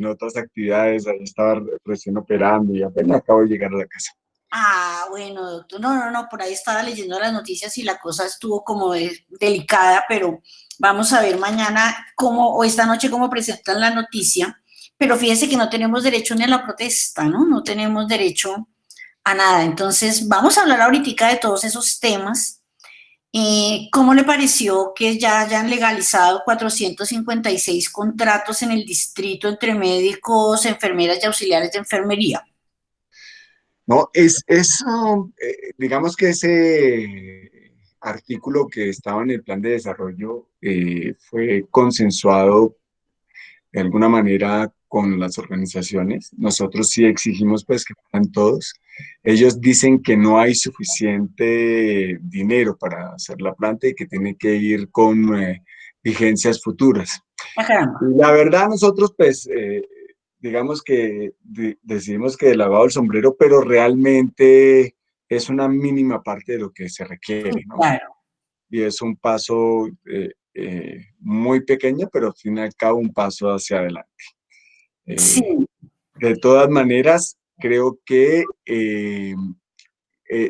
en otras actividades, ahí estaba recién operando y apenas acabo de llegar a la casa. Ah, bueno, doctor. No, no, no, por ahí estaba leyendo las noticias y la cosa estuvo como delicada, pero vamos a ver mañana cómo, o esta noche cómo presentan la noticia. Pero fíjese que no tenemos derecho ni a la protesta, ¿no? No tenemos derecho a nada. Entonces, vamos a hablar ahorita de todos esos temas. ¿Cómo le pareció que ya hayan legalizado 456 contratos en el distrito entre médicos, enfermeras y auxiliares de enfermería? No, digamos que ese artículo que estaba en el plan de desarrollo fue consensuado de alguna manera con las organizaciones. Nosotros sí exigimos pues que fueran todos. Ellos dicen que no hay suficiente dinero para hacer la planta y que tiene que ir con vigencias futuras. Ah, caramba. La verdad, nosotros, pues, digamos que decidimos que de lavado el sombrero, pero realmente es una mínima parte de lo que se requiere, ¿no? Claro. Y es un paso muy pequeño, pero al fin y al cabo un paso hacia adelante. Sí, Eh, de todas maneras, creo que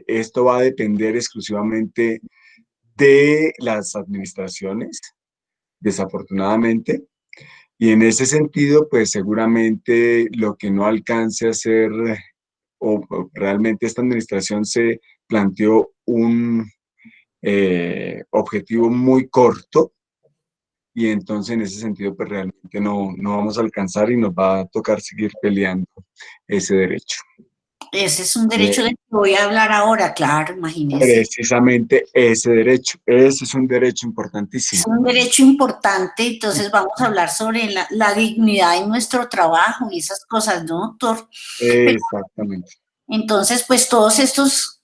esto va a depender exclusivamente de las administraciones, desafortunadamente. Y en ese sentido, pues seguramente lo que no alcance a hacer, o realmente esta administración se planteó un objetivo muy corto, y entonces en ese sentido, pues realmente no vamos a alcanzar y nos va a tocar seguir peleando ese derecho. ese es un derecho Eh, del que voy a hablar ahora, claro, imagínese. Precisamente ese derecho, ese es un derecho Es importantísimo. un derecho importante, entonces vamos a hablar sobre la dignidad en nuestro trabajo y esas cosas, ¿no, doctor? Pero Exactamente. entonces, pues todos estos,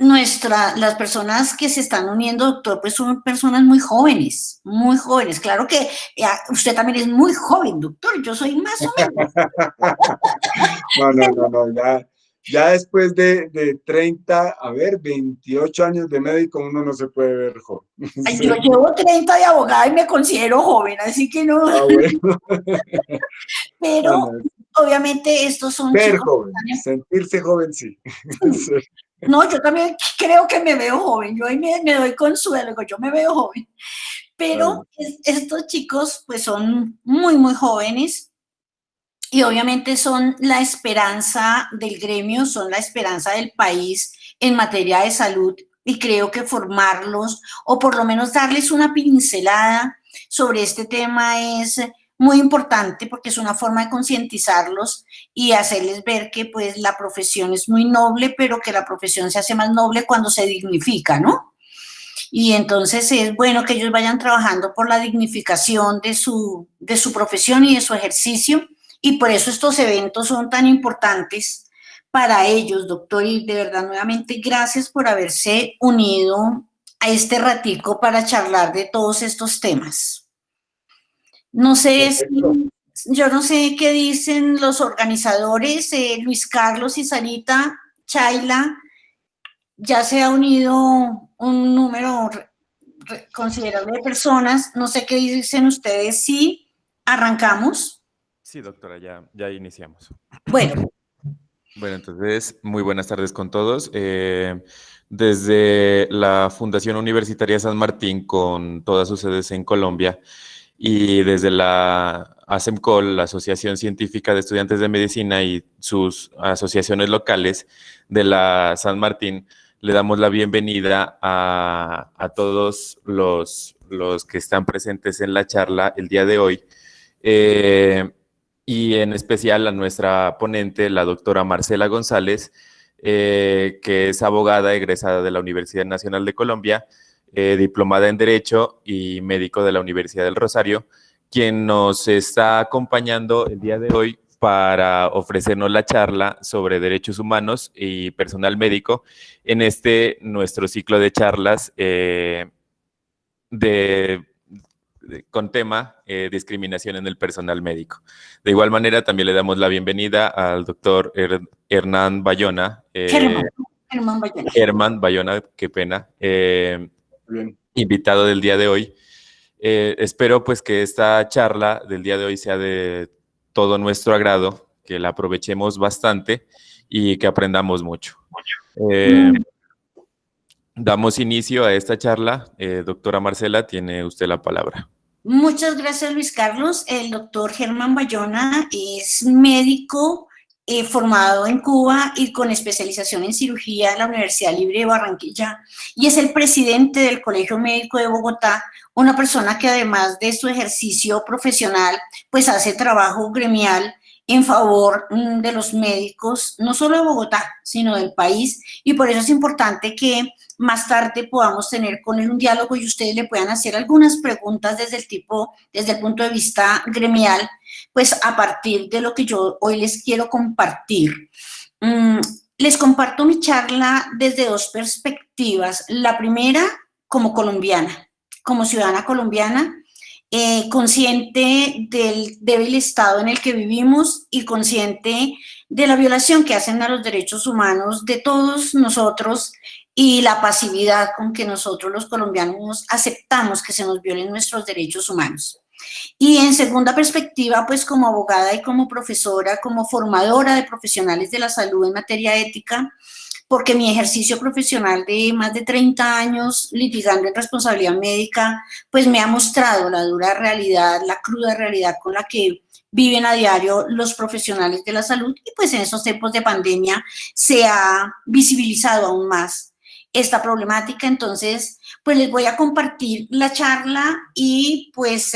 las personas que se están uniendo, doctor, pues son personas muy jóvenes, muy jóvenes. Claro que usted también es muy joven, doctor, yo soy más o menos. No, ya después de 30, a ver, 28 años de médico, uno no se puede ver joven. Ay, yo Sí. llevo 30 de abogada y me considero joven, así que no, Ah, bueno. Ah, pero no. obviamente estos son Ver chicos. joven, sentirse joven, sí. Sí. No, yo también creo que me veo joven, yo ahí me doy consuelo, digo, yo me veo joven, Ah, pero estos chicos pues son muy, muy jóvenes y obviamente son la esperanza del gremio, son la esperanza del país en materia de salud y creo que formarlos o por lo menos darles una pincelada sobre este tema es muy importante porque es una forma de concientizarlos y hacerles ver que pues la profesión es muy noble, pero que la profesión se hace más noble cuando se dignifica, ¿no? Y entonces es bueno que ellos vayan trabajando por la dignificación de su profesión y de su ejercicio, y por eso estos eventos son tan importantes para ellos, doctor, y de verdad nuevamente gracias por haberse unido a este ratico para charlar de todos estos temas. No sé perfecto. si, yo no sé qué dicen los organizadores, Luis Carlos y Sarita, Chayla, ya se ha unido un número considerable de personas. No sé qué dicen ustedes si arrancamos. Sí, doctora, ya iniciamos. Bueno, Bueno, entonces, muy buenas tardes con todos. Desde la Fundación Universitaria San Martín, con todas sus sedes en Colombia, y desde la ASEMCOL, la Asociación Científica de Estudiantes de Medicina, y sus asociaciones locales de la San Martín, le damos la bienvenida a todos los que están presentes en la charla el día de hoy. Eh, y en especial a nuestra ponente, la doctora Marcela González, que es abogada egresada de la Universidad Nacional de Colombia, diplomada en Derecho y médico de la Universidad del Rosario, quien nos está acompañando el día de hoy para ofrecernos la charla sobre derechos humanos y personal médico en nuestro ciclo de charlas de con tema discriminación en el personal médico. De igual manera, también le damos la bienvenida al doctor Hernán Bayona, Germán Bayona. Herman Bayona, qué pena, Bien. invitado del día de hoy. Espero pues que esta charla del día de hoy sea de todo nuestro agrado, que la aprovechemos bastante y que aprendamos mucho. Damos inicio a esta charla. Doctora Marcela, tiene usted la palabra. Muchas gracias, Luis Carlos. El doctor Germán Bayona es médico formado en Cuba y con especialización en cirugía en la Universidad Libre de Barranquilla, y es el presidente del Colegio Médico de Bogotá, una persona que además de su ejercicio profesional, pues hace trabajo gremial en favor de los médicos, no solo de Bogotá, sino del país, y por eso es importante que más tarde podamos tener con él un diálogo y ustedes le puedan hacer algunas preguntas desde el punto de vista gremial, pues a partir de lo que yo hoy les quiero compartir. Les comparto mi charla desde dos perspectivas. La primera, como colombiana, como ciudadana colombiana, consciente del débil estado en el que vivimos y consciente de la violación que hacen a los derechos humanos de todos nosotros y la pasividad con que nosotros los colombianos aceptamos que se nos violen nuestros derechos humanos. Y en segunda perspectiva, pues como abogada y como profesora, como formadora de profesionales de la salud en materia ética, porque mi ejercicio profesional de más de 30 años litigando en responsabilidad médica, pues me ha mostrado la dura realidad, la cruda realidad con la que viven a diario los profesionales de la salud, y pues en esos tiempos de pandemia se ha visibilizado aún más esta problemática. Entonces, pues les voy a compartir la charla y pues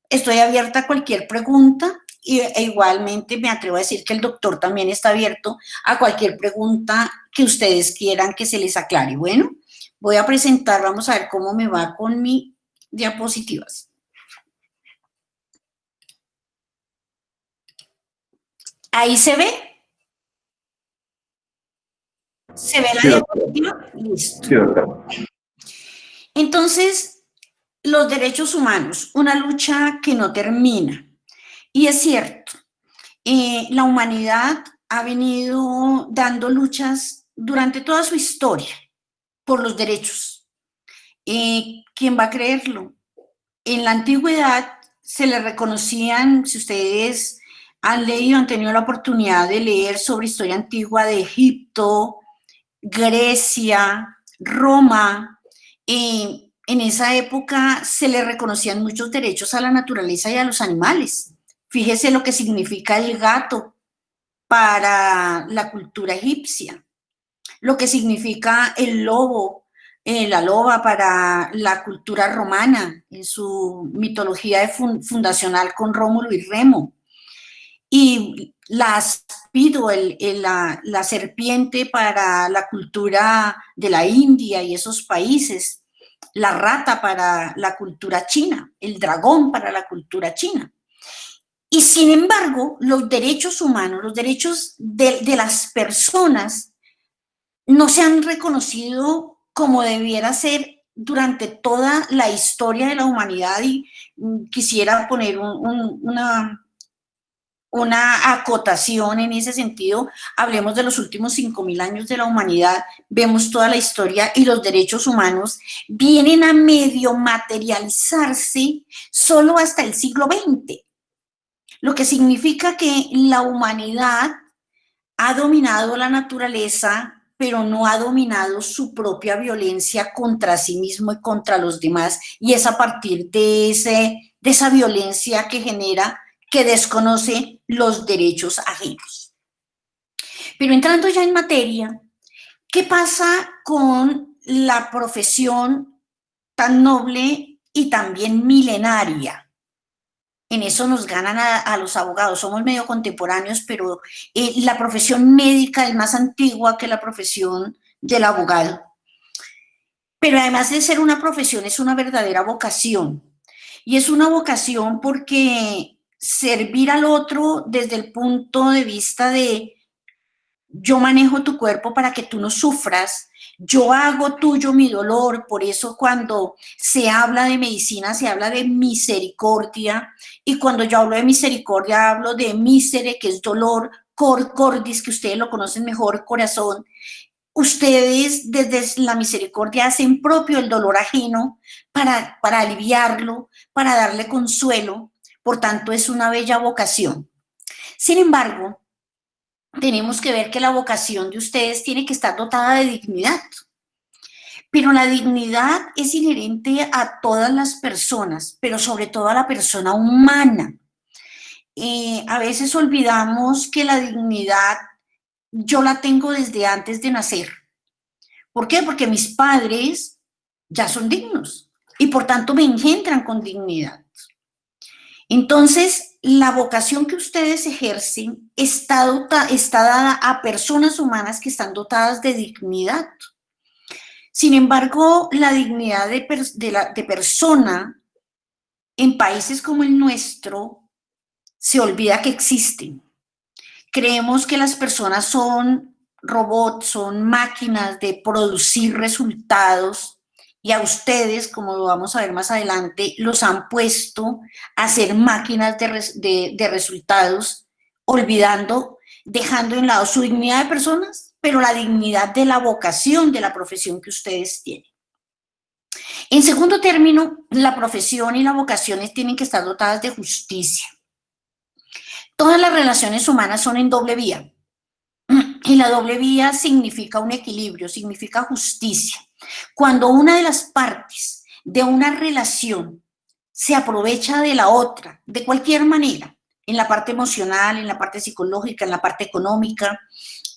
estoy abierta a cualquier pregunta. E igualmente me atrevo a decir que el doctor también está abierto a cualquier pregunta que ustedes quieran que se les aclare. Bueno, voy a presentar, vamos a ver cómo me va con mis diapositivas. ¿Ahí se ve? ¿Se ve la diapositiva? Listo. Sí, doctor. Entonces, los derechos humanos, una lucha que no termina. Y es cierto, la humanidad ha venido dando luchas durante toda su historia por los derechos. ¿Quién va a creerlo? En la antigüedad se le reconocían, si ustedes han leído, han tenido la oportunidad de leer sobre historia antigua de Egipto, Grecia, Roma, en esa época se le reconocían muchos derechos a la naturaleza y a los animales. Fíjese lo que significa el gato para la cultura egipcia, lo que significa el lobo, la loba para la cultura romana, en su mitología fundacional con Rómulo y Remo, y la aspido, la serpiente para la cultura de la India y esos países, la rata para la cultura china, el dragón para la cultura china. Y sin embargo, los derechos humanos, los derechos de las personas no se han reconocido como debiera ser durante toda la historia de la humanidad. Y quisiera poner una acotación en ese sentido. Hablemos de los últimos 5.000 años de la humanidad, vemos toda la historia y los derechos humanos vienen a medio materializarse solo hasta el siglo XX. Lo que significa que la humanidad ha dominado la naturaleza, pero no ha dominado su propia violencia contra sí mismo y contra los demás, y es a partir de esa violencia que genera, que desconoce los derechos ajenos. Pero entrando ya en materia, ¿qué pasa con la profesión tan noble y también milenaria? En eso nos ganan a los abogados, somos medio contemporáneos, pero la profesión médica es más antigua que la profesión del abogado. Pero además de ser una profesión, es una verdadera vocación. Y es una vocación porque servir al otro desde el punto de vista de yo manejo tu cuerpo para que tú no sufras, yo hago tuyo mi dolor. Por eso cuando se habla de medicina se habla de misericordia, y cuando yo hablo de misericordia hablo de misere, que es dolor, cordis, que ustedes lo conocen mejor, corazón. Ustedes desde la misericordia hacen propio el dolor ajeno para aliviarlo, para darle consuelo. Por tanto, es una bella vocación. Sin embargo, tenemos que ver que la vocación de ustedes tiene que estar dotada de dignidad. Pero la dignidad es inherente a todas las personas, pero sobre todo a la persona humana. A veces olvidamos que la dignidad yo la tengo desde antes de nacer. ¿Por qué? Porque mis padres ya son dignos y por tanto me engendran con dignidad. Entonces, la vocación que ustedes ejercen está dada a personas humanas que están dotadas de dignidad. Sin embargo, la dignidad de persona en países como el nuestro se olvida que existen. Creemos que las personas son robots, son máquinas de producir resultados y a ustedes, como lo vamos a ver más adelante, los han puesto a ser máquinas de resultados, olvidando, dejando en lado su dignidad de personas, pero la dignidad de la vocación, de la profesión que ustedes tienen. En segundo término, la profesión y la vocación tienen que estar dotadas de justicia. Todas las relaciones humanas son en doble vía. Y la doble vía significa un equilibrio, significa justicia. Cuando una de las partes de una relación se aprovecha de la otra, de cualquier manera, en la parte emocional, en la parte psicológica, en la parte económica,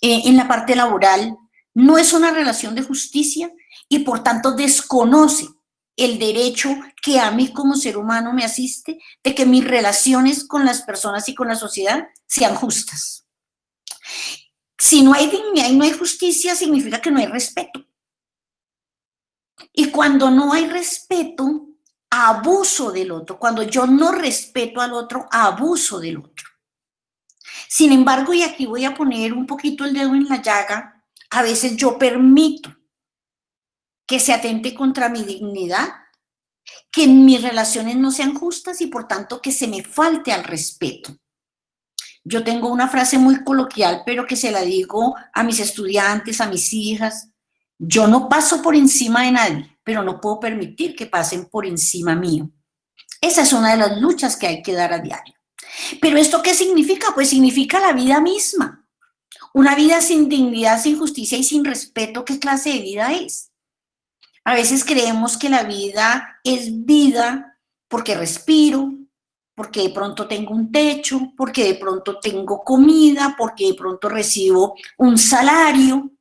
en la parte laboral, no es una relación de justicia y por tanto desconoce el derecho que a mí como ser humano me asiste de que mis relaciones con las personas y con la sociedad sean justas. Si no hay dignidad y no hay justicia, significa que no hay respeto. Y cuando no hay respeto, abuso del otro. Cuando yo no respeto al otro, abuso del otro. Sin embargo, y aquí voy a poner un poquito el dedo en la llaga, a veces yo permito que se atente contra mi dignidad, que mis relaciones no sean justas y por tanto que se me falte al respeto. Yo tengo una frase muy coloquial, pero que se la digo a mis estudiantes, a mis hijas. Yo no paso por encima de nadie, pero no puedo permitir que pasen por encima mío. Esa es una de las luchas que hay que dar a diario. ¿Pero esto qué significa? Pues significa la vida misma. Una vida sin dignidad, sin justicia y sin respeto, ¿qué clase de vida es? A veces creemos que la vida es vida porque respiro, porque de pronto tengo un techo, porque de pronto tengo comida, porque de pronto recibo un salario,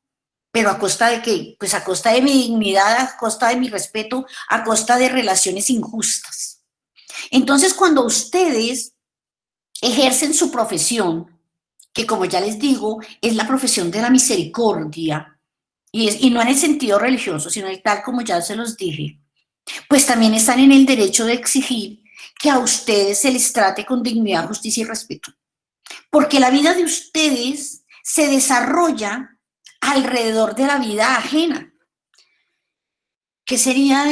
pero ¿a costa de qué? Pues a costa de mi dignidad, a costa de mi respeto, a costa de relaciones injustas. Entonces, cuando ustedes ejercen su profesión, que como ya les digo, es la profesión de la misericordia, y no en el sentido religioso, sino tal como ya se los dije, pues también están en el derecho de exigir que a ustedes se les trate con dignidad, justicia y respeto. Porque la vida de ustedes se desarrolla alrededor de la vida ajena. ¿Qué sería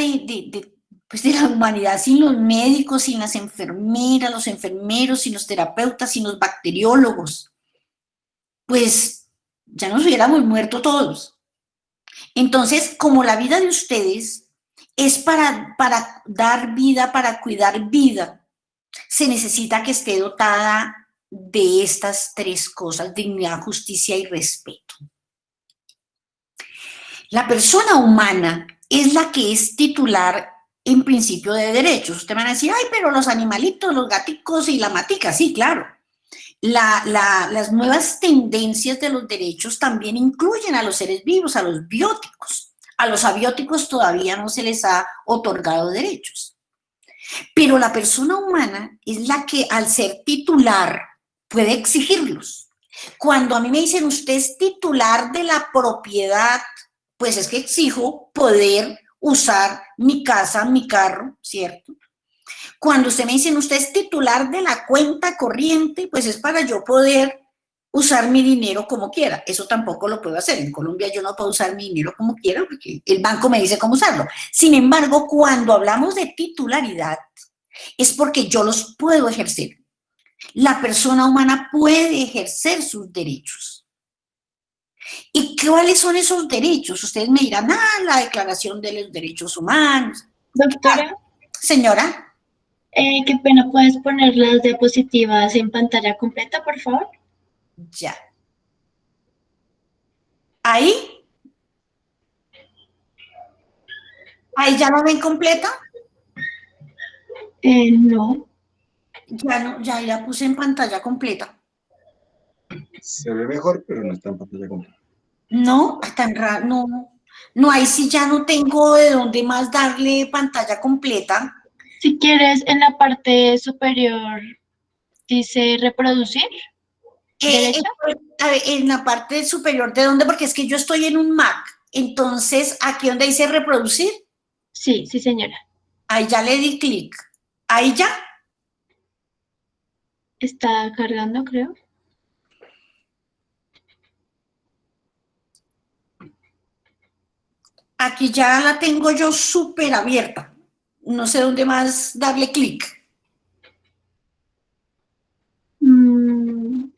pues de la humanidad sin los médicos, sin las enfermeras, los enfermeros, sin los terapeutas, sin los bacteriólogos? Pues ya nos hubiéramos muerto todos. Entonces, como la vida de ustedes es para dar vida, para cuidar vida, se necesita que esté dotada de estas tres cosas: dignidad, justicia y respeto. La persona humana es la que es titular en principio de derechos. Ustedes van a decir, ay, pero los animalitos, los gaticos y la matica, sí, claro. Las nuevas tendencias de los derechos también incluyen a los seres vivos, a los bióticos. A los abióticos todavía no se les ha otorgado derechos. Pero la persona humana es la que, al ser titular, puede exigirlos. Cuando a mí me dicen, usted es titular de la propiedad, pues es que exijo poder usar mi casa, mi carro, ¿cierto? Cuando usted me dicen, usted es titular de la cuenta corriente, pues es para yo poder usar mi dinero como quiera. Eso tampoco lo puedo hacer. En Colombia yo no puedo usar mi dinero como quiera porque el banco me dice cómo usarlo. Sin embargo, cuando hablamos de titularidad, es porque yo los puedo ejercer. La persona humana puede ejercer sus derechos. ¿Y cuáles son esos derechos? Ustedes me dirán, la Declaración de los Derechos Humanos. Doctora. Señora. Qué pena, ¿puedes poner las diapositivas en pantalla completa, por favor? Ya. ¿Ahí? ¿Ahí ya la ven completa? No. Ya no, ya la puse en pantalla completa. Se ve mejor, pero no está en pantalla completa. No, tan raro, no. No, ahí sí ya no tengo de dónde más darle pantalla completa. Si quieres, en la parte superior dice reproducir, derecha. A ver, en la parte superior, ¿de dónde? Porque es que yo estoy en un Mac. Entonces, aquí donde dice reproducir, Sí, sí, señora. ahí ya le di clic. Ahí ya. Está cargando, creo. Aquí ya la tengo yo súper abierta. No sé dónde más darle clic. No.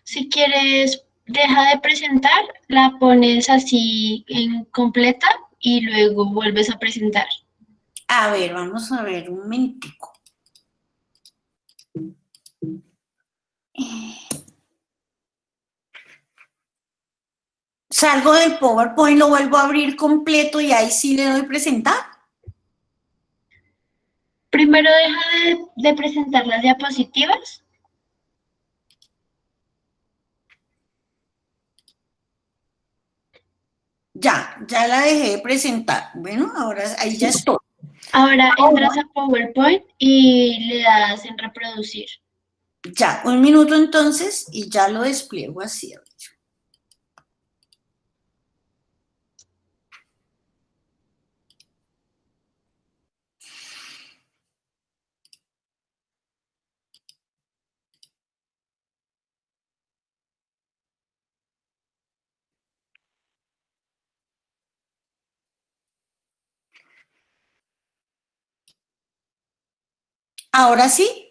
Si quieres, deja de presentar, la pones así en completa y luego vuelves a presentar. A ver, vamos a ver un momentico. Salgo del PowerPoint, lo vuelvo a abrir completo y ahí sí le doy presentar. Primero deja de presentar las diapositivas. Ya la dejé de presentar. Bueno, ahora ahí ya estoy. Ahora entras a PowerPoint y le das en reproducir. Ya, un minuto entonces y ya lo despliego así. Ahora sí.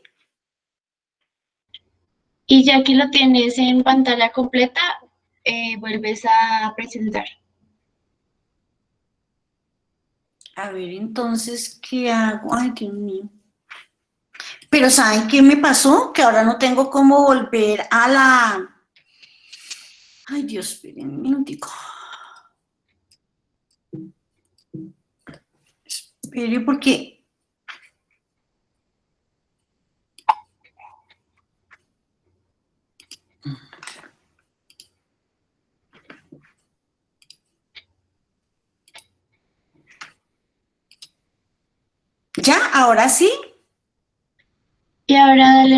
Y ya que lo tienes en pantalla completa, vuelves a presentar. A ver, entonces, ¿qué hago? Ay, Dios mío. Pero ¿saben qué me pasó? Que ahora no tengo cómo volver a la... Ay, Dios, esperen un minutico. Espere, porque... ¿Ya? ¿Ahora sí? Y ahora dale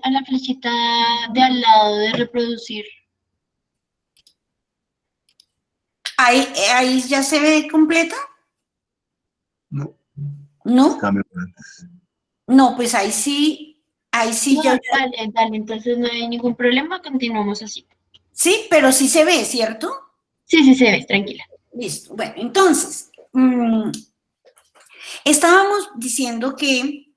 a la flechita de al lado de reproducir. ¿Ahí ya se ve completa? No, ¿No? está mejor antes. No, pues ahí sí No, ya... dale, entonces no hay ningún problema, continuamos así. Sí, pero sí se ve, ¿cierto? Sí, sí se ve, tranquila. Listo. Bueno, entonces, estábamos diciendo que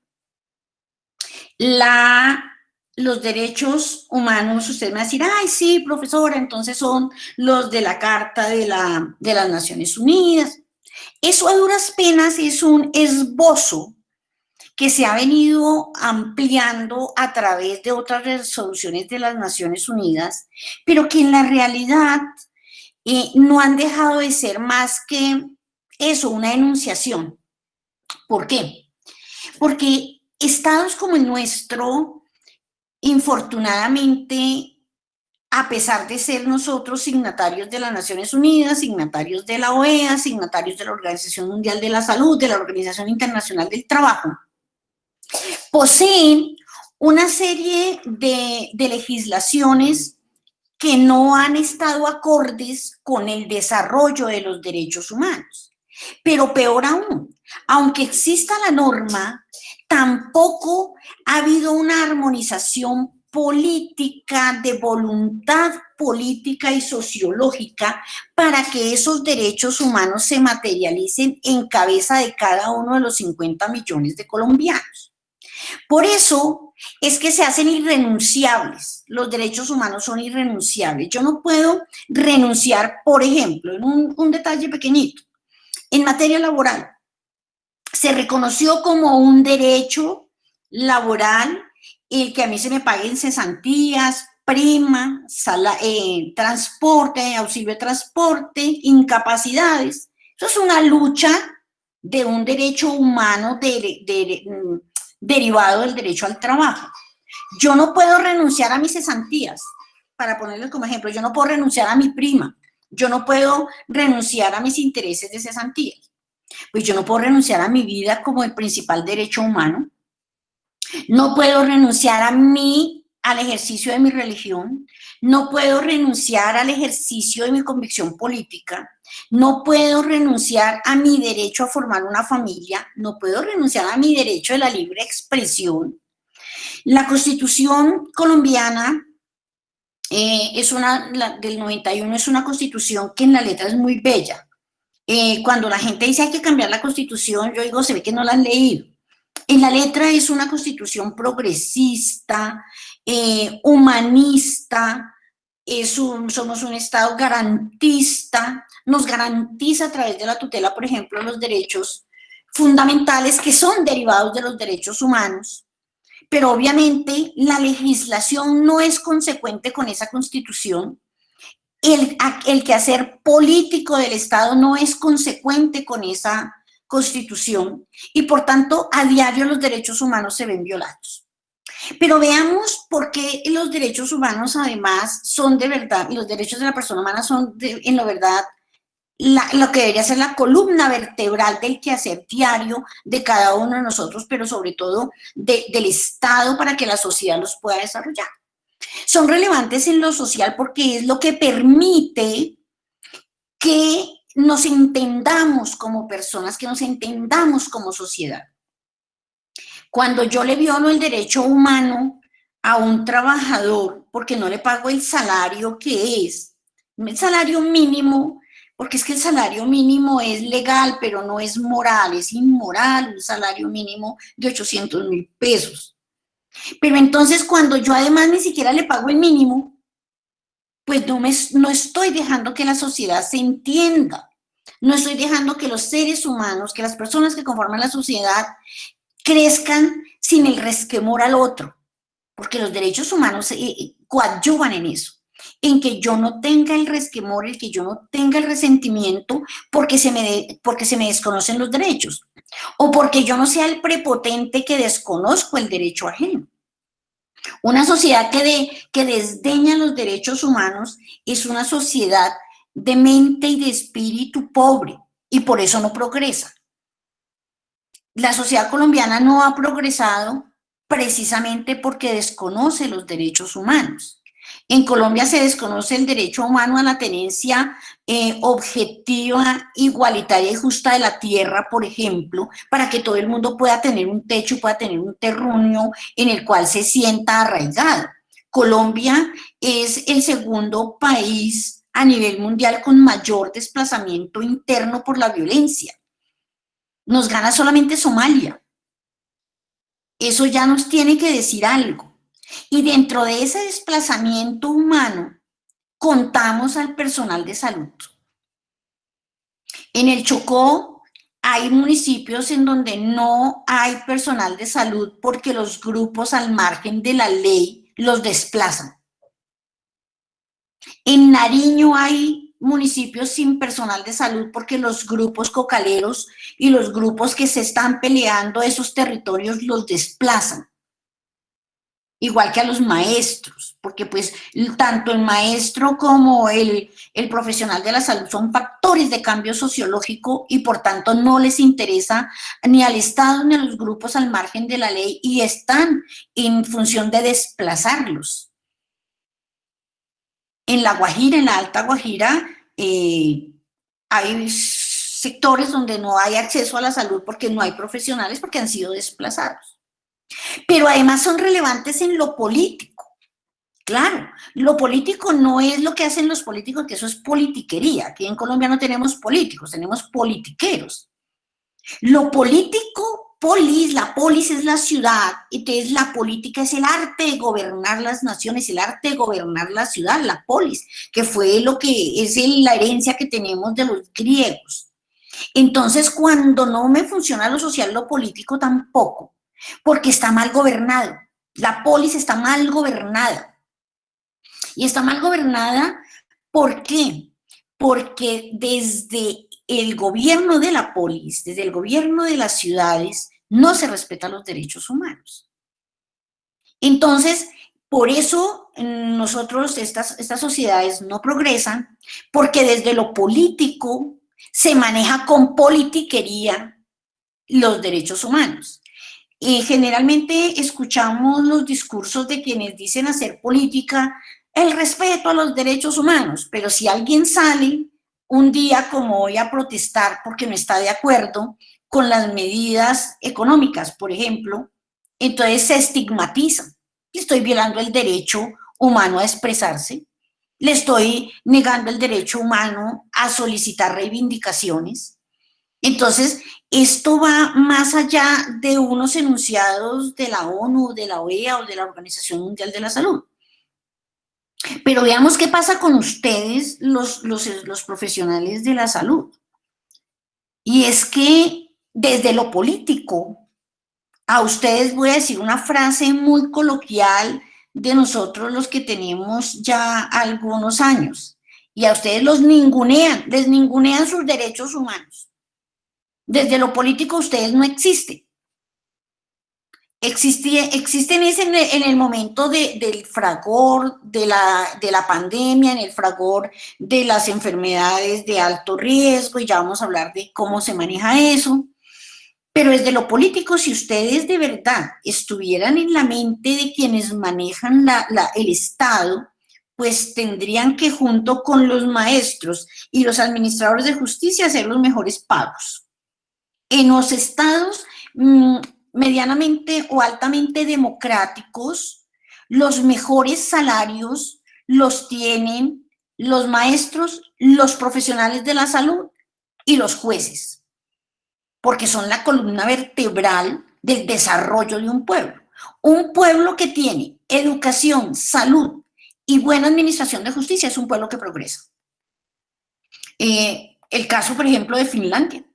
los derechos humanos, usted me va a decir, ay, sí, profesora, entonces son los de la Carta de las Naciones Unidas. Eso a duras penas es un esbozo que se ha venido ampliando a través de otras resoluciones de las Naciones Unidas, pero que en la realidad no han dejado de ser más que eso, una enunciación. ¿Por qué? Porque estados como el nuestro, infortunadamente, a pesar de ser nosotros signatarios de las Naciones Unidas, signatarios de la OEA, signatarios de la Organización Mundial de la Salud, de la Organización Internacional del Trabajo, poseen una serie de legislaciones que no han estado acordes con el desarrollo de los derechos humanos. Pero peor aún, aunque exista la norma, tampoco ha habido una armonización política, de voluntad política y sociológica para que esos derechos humanos se materialicen en cabeza de cada uno de los 50 millones de colombianos. Por eso es que se hacen irrenunciables. Los derechos humanos son irrenunciables. Yo no puedo renunciar, por ejemplo, en un detalle pequeñito, en materia laboral. se reconoció como un derecho laboral el que a mí se me paguen cesantías, prima, transporte, auxilio de transporte, incapacidades. Eso es una lucha de un derecho humano derivado del derecho al trabajo. Yo no puedo renunciar a mis cesantías, para ponerles como ejemplo, yo no puedo renunciar a mi prima, yo no puedo renunciar a mis intereses de cesantías, pues yo no puedo renunciar a mi vida como el principal derecho humano, no puedo renunciar al ejercicio de mi religión, no puedo renunciar al ejercicio de mi convicción política, no puedo renunciar a mi derecho a formar una familia, no puedo renunciar a mi derecho de la libre expresión. La Constitución colombiana del 91 es una Constitución que en la letra es muy bella. Cuando la gente dice hay que cambiar la Constitución, yo digo, se ve que no la han leído. En la letra es una Constitución progresista, humanista, somos un Estado garantista, nos garantiza a través de la tutela, por ejemplo, los derechos fundamentales que son derivados de los derechos humanos, pero obviamente la legislación no es consecuente con esa Constitución, el quehacer político del Estado no es consecuente con esa Constitución y por tanto a diario los derechos humanos se ven violados. Pero veamos por qué los derechos humanos además son de verdad, los derechos de la persona humana son en la verdad lo que debería ser la columna vertebral del quehacer diario de cada uno de nosotros, pero sobre todo del Estado para que la sociedad los pueda desarrollar. Son relevantes en lo social porque es lo que permite que nos entendamos como personas, que nos entendamos como sociedad. Cuando yo le violo el derecho humano a un trabajador porque no le pago el salario que es, el salario mínimo, porque es que el salario mínimo es legal, pero no es moral, es inmoral un salario mínimo de 800.000 pesos. Pero entonces cuando yo además ni siquiera le pago el mínimo, pues no estoy dejando que la sociedad se entienda, no estoy dejando que los seres humanos, que las personas que conforman la sociedad crezcan sin el resquemor al otro, porque los derechos humanos coadyuvan en eso, en que yo no tenga el resquemor, el que yo no tenga el resentimiento porque se me desconocen los derechos, o porque yo no sea el prepotente que desconozco el derecho ajeno. Una sociedad que desdeña los derechos humanos es una sociedad de mente y de espíritu pobre, y por eso no progresa. La sociedad colombiana no ha progresado precisamente porque desconoce los derechos humanos. En Colombia se desconoce el derecho humano a la tenencia objetiva, igualitaria y justa de la tierra, por ejemplo, para que todo el mundo pueda tener un techo, pueda tener un terruño en el cual se sienta arraigado. Colombia es el segundo país a nivel mundial con mayor desplazamiento interno por la violencia. Nos gana solamente Somalia. Eso ya nos tiene que decir algo. Y dentro de ese desplazamiento humano, contamos al personal de salud. En el Chocó hay municipios en donde no hay personal de salud porque los grupos al margen de la ley los desplazan. En Nariño hay municipios sin personal de salud porque los grupos cocaleros y los grupos que se están peleando esos territorios los desplazan. Igual que a los maestros, porque pues tanto el maestro como el profesional de la salud son factores de cambio sociológico y por tanto no les interesa ni al Estado ni a los grupos al margen de la ley y están en función de desplazarlos. En la Guajira, en la Alta Guajira, hay sectores donde no hay acceso a la salud porque no hay profesionales porque han sido desplazados. Pero además son relevantes en lo político. Claro, lo político no es lo que hacen los políticos, que eso es politiquería. Aquí en Colombia no tenemos políticos, tenemos politiqueros. Lo político, la polis es la ciudad, entonces la política es el arte de gobernar las naciones, el arte de gobernar la ciudad, la polis, que fue lo que es la herencia que tenemos de los griegos. Entonces, cuando no me funciona lo social, lo político tampoco, porque está mal gobernado. La polis está mal gobernada. Y está mal gobernada, ¿por qué? Porque desde el gobierno de la polis, desde el gobierno de las ciudades, no se respetan los derechos humanos. Entonces, por eso nosotros, estas sociedades no progresan, porque desde lo político se maneja con politiquería los derechos humanos. Generalmente escuchamos los discursos de quienes dicen hacer política, el respeto a los derechos humanos, pero si alguien sale un día como hoy a protestar porque no está de acuerdo con las medidas económicas, por ejemplo, entonces se estigmatiza. Le estoy violando el derecho humano a expresarse, le estoy negando el derecho humano a solicitar reivindicaciones. Entonces, esto va más allá de unos enunciados de la ONU, de la OEA o de la Organización Mundial de la Salud. Pero veamos qué pasa con ustedes, los profesionales de la salud. Y es que desde lo político, a ustedes voy a decir una frase muy coloquial de nosotros los que tenemos ya algunos años. Y a ustedes los ningunean, les ningunean sus derechos humanos. Desde lo político ustedes no existen. Existen en el momento del fragor de la pandemia, en el fragor de las enfermedades de alto riesgo, y ya vamos a hablar de cómo se maneja eso. Pero desde lo político, si ustedes de verdad estuvieran en la mente de quienes manejan el Estado, pues tendrían que junto con los maestros y los administradores de justicia hacer los mejores pagos. En los estados medianamente o altamente democráticos, los mejores salarios los tienen los maestros, los profesionales de la salud y los jueces, porque son la columna vertebral del desarrollo de un pueblo. Un pueblo que tiene educación, salud y buena administración de justicia es un pueblo que progresa. El caso, por ejemplo, de Finlandia.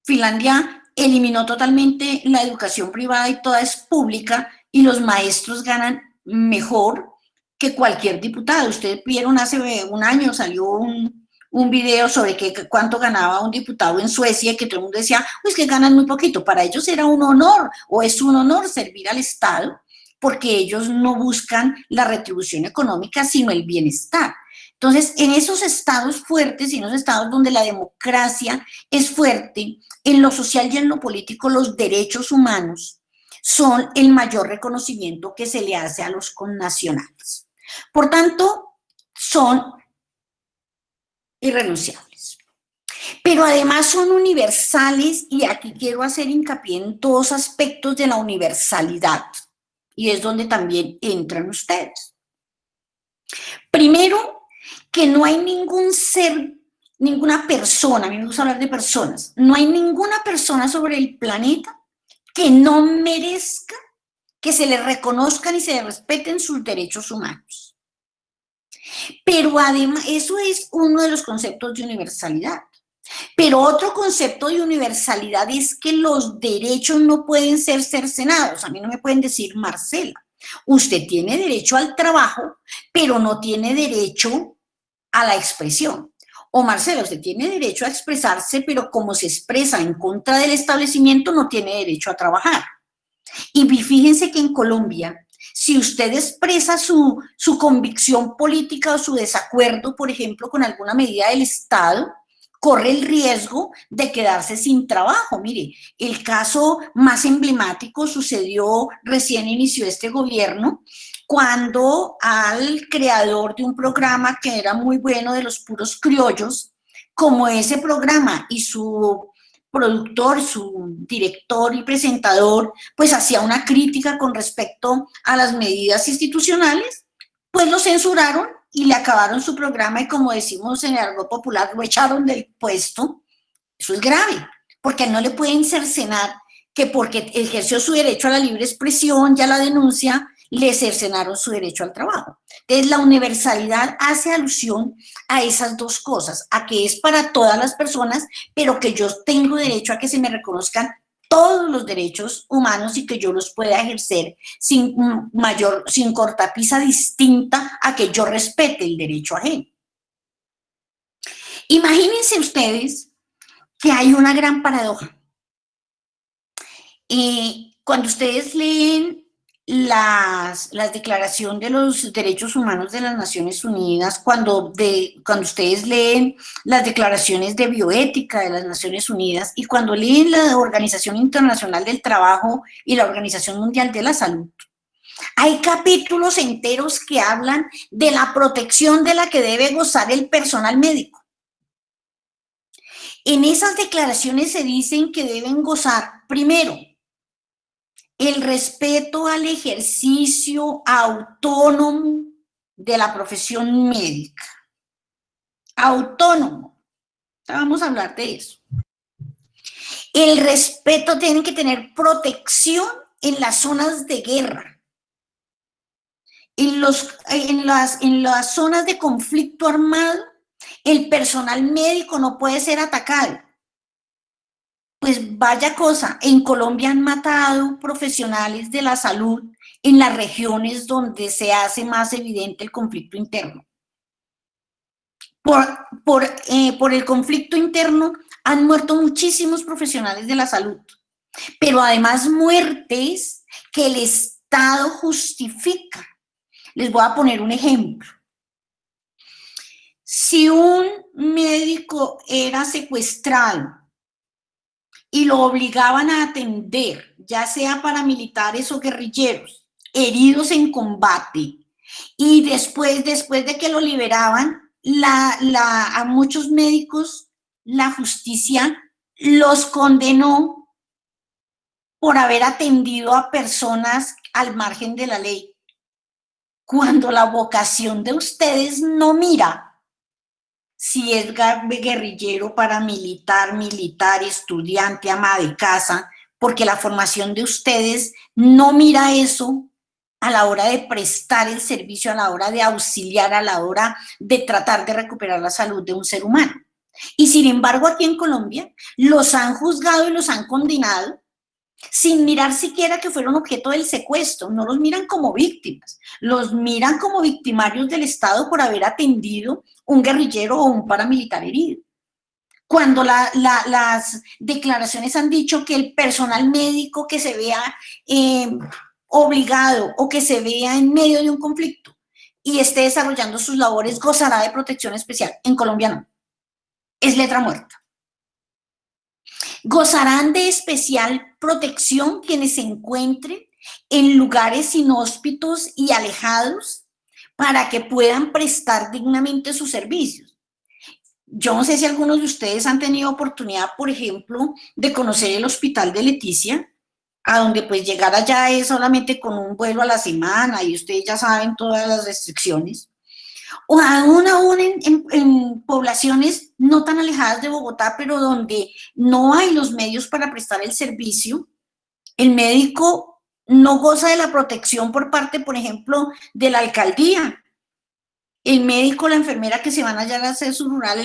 Finlandia eliminó totalmente la educación privada y toda es pública, y los maestros ganan mejor que cualquier diputado. Ustedes vieron hace un año, salió un video sobre cuánto ganaba un diputado en Suecia, y que todo el mundo decía, pues que ganan muy poquito. Para ellos era un honor, o es un honor servir al Estado, porque ellos no buscan la retribución económica, sino el bienestar. Entonces, en esos estados fuertes y en esos estados donde la democracia es fuerte, en lo social y en lo político, los derechos humanos son el mayor reconocimiento que se le hace a los connacionales. Por tanto, son irrenunciables. Pero además son universales, y aquí quiero hacer hincapié en dos aspectos de la universalidad, y es donde también entran ustedes. Primero, que no hay ningún ser, ninguna persona, a mí me gusta hablar de personas, no hay ninguna persona sobre el planeta que no merezca que se le reconozcan y se le respeten sus derechos humanos. Pero además, eso es uno de los conceptos de universalidad. Pero otro concepto de universalidad es que los derechos no pueden ser cercenados. A mí no me pueden decir, Marcela, usted tiene derecho al trabajo, pero no tiene derecho a la expresión. O Marcela, usted tiene derecho a expresarse, pero como se expresa en contra del establecimiento, no tiene derecho a trabajar. Y fíjense que en Colombia, si usted expresa su convicción política o su desacuerdo, por ejemplo, con alguna medida del Estado, corre el riesgo de quedarse sin trabajo. Mire, el caso más emblemático sucedió recién inició este gobierno, cuando al creador de un programa que era muy bueno de los puros criollos, como ese programa y su productor, su director y presentador, pues hacía una crítica con respecto a las medidas institucionales, pues lo censuraron y le acabaron su programa, y como decimos en el argot popular, lo echaron del puesto. Eso es grave, porque no le pueden cercenar que porque ejerció su derecho a la libre expresión y a la denuncia, le cercenaron su derecho al trabajo. Entonces, la universalidad hace alusión a esas dos cosas, a que es para todas las personas, pero que yo tengo derecho a que se me reconozcan todos los derechos humanos y que yo los pueda ejercer sin cortapisa distinta a que yo respete el derecho ajeno. Imagínense ustedes que hay una gran paradoja. Cuando ustedes leen las declaraciones de los derechos humanos de las Naciones Unidas, cuando ustedes leen las declaraciones de bioética de las Naciones Unidas y cuando leen la Organización Internacional del Trabajo y la Organización Mundial de la Salud, hay capítulos enteros que hablan de la protección de la que debe gozar el personal médico. En esas declaraciones se dicen que deben gozar, primero, el respeto al ejercicio autónomo de la profesión médica. Autónomo. Vamos a hablar de eso. El respeto tiene que tener protección en las zonas de guerra. En las zonas de conflicto armado, el personal médico no puede ser atacado. Pues vaya cosa, en Colombia han matado profesionales de la salud en las regiones donde se hace más evidente el conflicto interno. Por el conflicto interno han muerto muchísimos profesionales de la salud, pero además muertes que el Estado justifica. Les voy a poner un ejemplo. Si un médico era secuestrado y lo obligaban a atender, ya sea paramilitares o guerrilleros, heridos en combate, y después de que lo liberaban, a muchos médicos la justicia los condenó por haber atendido a personas al margen de la ley, cuando la vocación de ustedes no mira si es guerrillero, paramilitar, militar, estudiante, ama de casa, porque la formación de ustedes no mira eso a la hora de prestar el servicio, a la hora de auxiliar, a la hora de tratar de recuperar la salud de un ser humano. Y sin embargo, aquí en Colombia los han juzgado y los han condenado sin mirar siquiera que fueron objeto del secuestro. No los miran como víctimas, los miran como victimarios del Estado por haber atendido un guerrillero o un paramilitar herido. Cuando las declaraciones han dicho que el personal médico que se vea obligado o que se vea en medio de un conflicto y esté desarrollando sus labores gozará de protección especial. En Colombia no. Es letra muerta. Gozarán de especial protección quienes se encuentren en lugares inhóspitos y alejados para que puedan prestar dignamente sus servicios. Yo no sé si algunos de ustedes han tenido oportunidad, por ejemplo, de conocer el hospital de Leticia, a donde pues llegar allá es solamente con un vuelo a la semana y ustedes ya saben todas las restricciones. O aún en poblaciones no tan alejadas de Bogotá, pero donde no hay los medios para prestar el servicio, el médico no goza de la protección por parte, por ejemplo, de la alcaldía. El médico, la enfermera que se van allá a hacer su rural,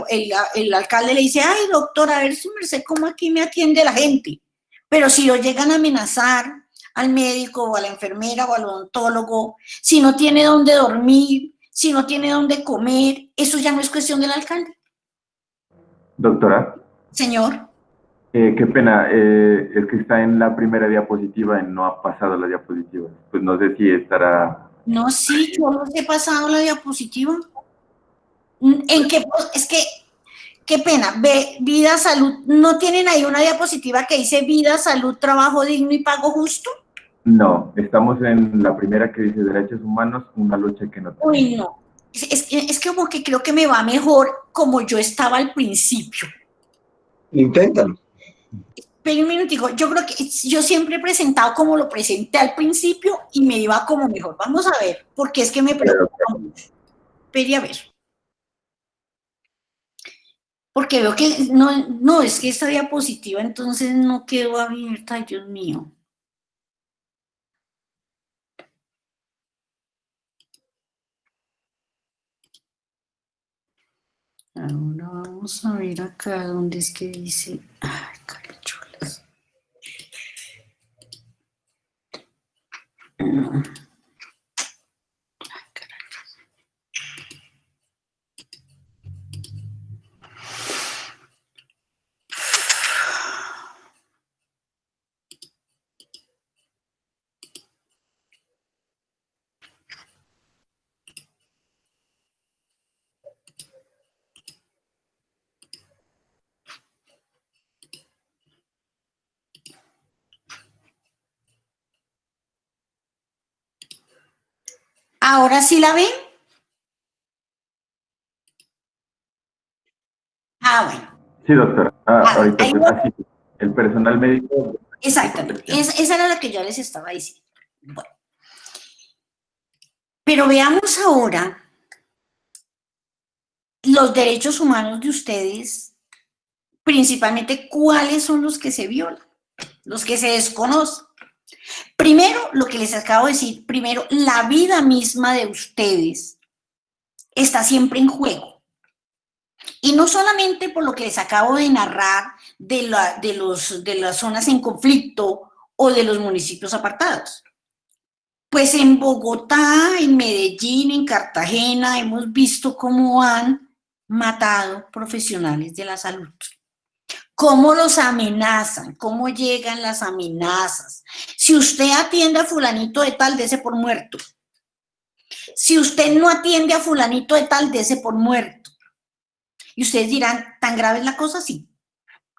el alcalde le dice, ay, doctor, a ver si merced cómo aquí me atiende la gente. Pero si lo llegan a amenazar al médico o a la enfermera o al odontólogo, si no tiene dónde dormir, si no tiene dónde comer, eso ya no es cuestión del alcalde. Doctora. Señor. Qué pena, es que está en la primera diapositiva y no ha pasado la diapositiva. Pues no sé si estará... No, sí, yo no he pasado la diapositiva. ¿En qué? Es que, qué pena, vida, salud, ¿no tienen ahí una diapositiva que dice vida, salud, trabajo digno y pago justo? No, estamos en la primera que dice derechos humanos, una lucha que no tenemos. Uy, no, es como que creo que me va mejor como yo estaba al principio. Inténtalo. Pero un minutico, yo creo que yo siempre he presentado como lo presenté al principio y me iba como mejor. Vamos a ver, porque es que me preocupa mucho. Pero a ver. Porque veo que no, es que esta diapositiva entonces no quedó abierta, Dios mío. Ahora vamos a ver acá donde es que dice, ay, carachuelas. No. ¿Ahora sí la ven? Ah, bueno. Sí, doctora. Ahorita Ahí pues va. así. El personal médico de Exactamente. protección. Esa era la que yo les estaba diciendo. Bueno. Pero veamos ahora los derechos humanos de ustedes, principalmente cuáles son los que se violan, los que se desconocen. Primero, lo que les acabo de decir, primero, la vida misma de ustedes está siempre en juego. Y no solamente por lo que les acabo de narrar de las zonas en conflicto o de los municipios apartados. Pues en Bogotá, en Medellín, en Cartagena, hemos visto cómo han matado profesionales de la salud. Cómo los amenazan, cómo llegan las amenazas. Si usted atiende a fulanito de tal, dese por muerto. Si usted no atiende a fulanito de tal, dese por muerto. Y ustedes dirán, ¿tan grave es la cosa? Sí.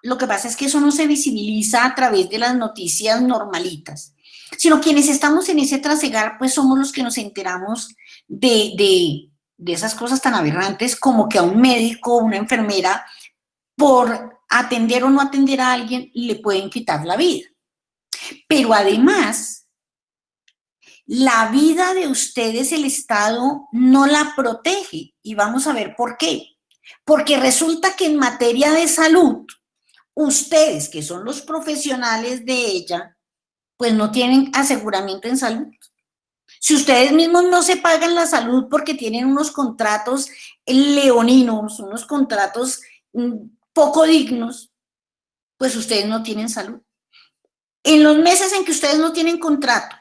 Lo que pasa es que eso no se visibiliza a través de las noticias normalitas, sino quienes estamos en ese trasegar, pues somos los que nos enteramos de esas cosas tan aberrantes como que a un médico o una enfermera, por atender o no atender a alguien, le pueden quitar la vida. Pero además, la vida de ustedes el Estado no la protege, y vamos a ver por qué. Porque resulta que en materia de salud, ustedes, que son los profesionales de ella, pues no tienen aseguramiento en salud. Si ustedes mismos no se pagan la salud porque tienen unos contratos leoninos, unos contratos poco dignos, pues ustedes no tienen salud. En los meses en que ustedes no tienen contrato,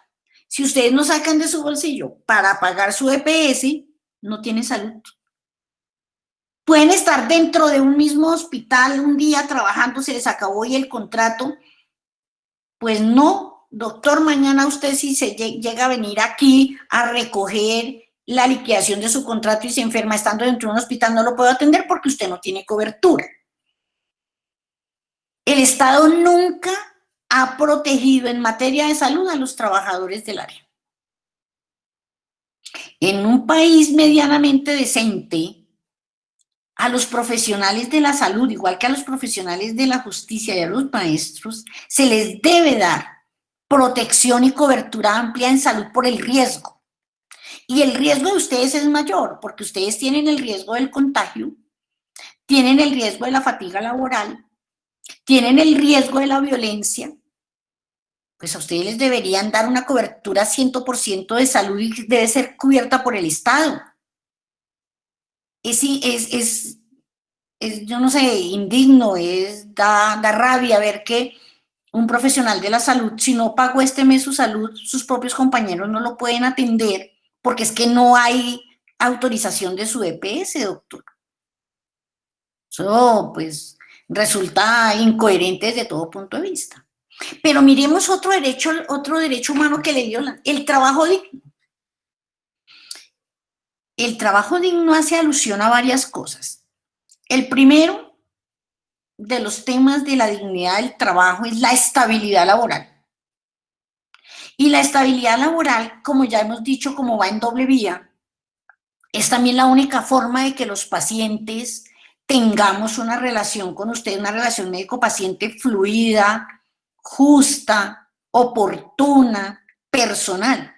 si ustedes no sacan de su bolsillo para pagar su EPS, no tienen salud. Pueden estar dentro de un mismo hospital un día trabajando, se les acabó y el contrato, pues no, doctor, mañana usted si se llega a venir aquí a recoger la liquidación de su contrato y se enferma estando dentro de un hospital, no lo puedo atender porque usted no tiene cobertura. El Estado nunca ha protegido en materia de salud a los trabajadores del área. En un país medianamente decente, a los profesionales de la salud, igual que a los profesionales de la justicia y a los maestros, se les debe dar protección y cobertura amplia en salud por el riesgo. Y el riesgo de ustedes es mayor, porque ustedes tienen el riesgo del contagio, tienen el riesgo de la fatiga laboral, tienen el riesgo de la violencia. Pues a ustedes les deberían dar una cobertura 100% de salud y debe ser cubierta por el Estado. Yo no sé, indigno, da rabia ver que un profesional de la salud, si no pagó este mes su salud, sus propios compañeros no lo pueden atender porque es que no hay autorización de su EPS, doctor. Eso, pues, resulta incoherente desde todo punto de vista. Pero miremos otro derecho humano que le violan, el trabajo digno. El trabajo digno hace alusión a varias cosas. El primero de los temas de la dignidad del trabajo es la estabilidad laboral. Y la estabilidad laboral, como ya hemos dicho, como va en doble vía, es también la única forma de que los pacientes tengamos una relación con usted, una relación médico-paciente fluida, justa, oportuna, personal.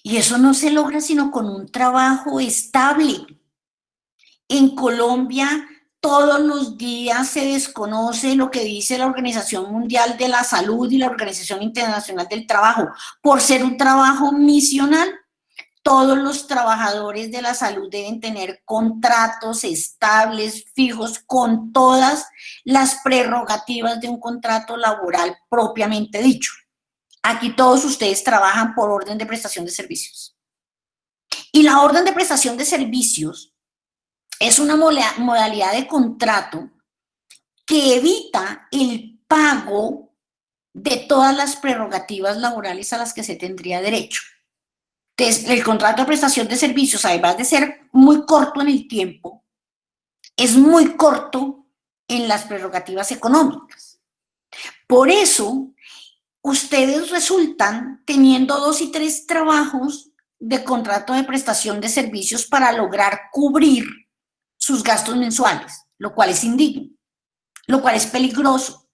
Y eso no se logra sino con un trabajo estable. En Colombia, todos los días se desconoce lo que dice la Organización Mundial de la Salud y la Organización Internacional del Trabajo. Por ser un trabajo misional, todos los trabajadores de la salud deben tener contratos estables, fijos, con todas las prerrogativas de un contrato laboral propiamente dicho. Aquí todos ustedes trabajan por orden de prestación de servicios. Y la orden de prestación de servicios es una modalidad de contrato que evita el pago de todas las prerrogativas laborales a las que se tendría derecho. Entonces, el contrato de prestación de servicios, además de ser muy corto en el tiempo, es muy corto en las prerrogativas económicas. Por eso, ustedes resultan teniendo 2 y 3 trabajos de contrato de prestación de servicios para lograr cubrir sus gastos mensuales, lo cual es indigno, lo cual es peligroso,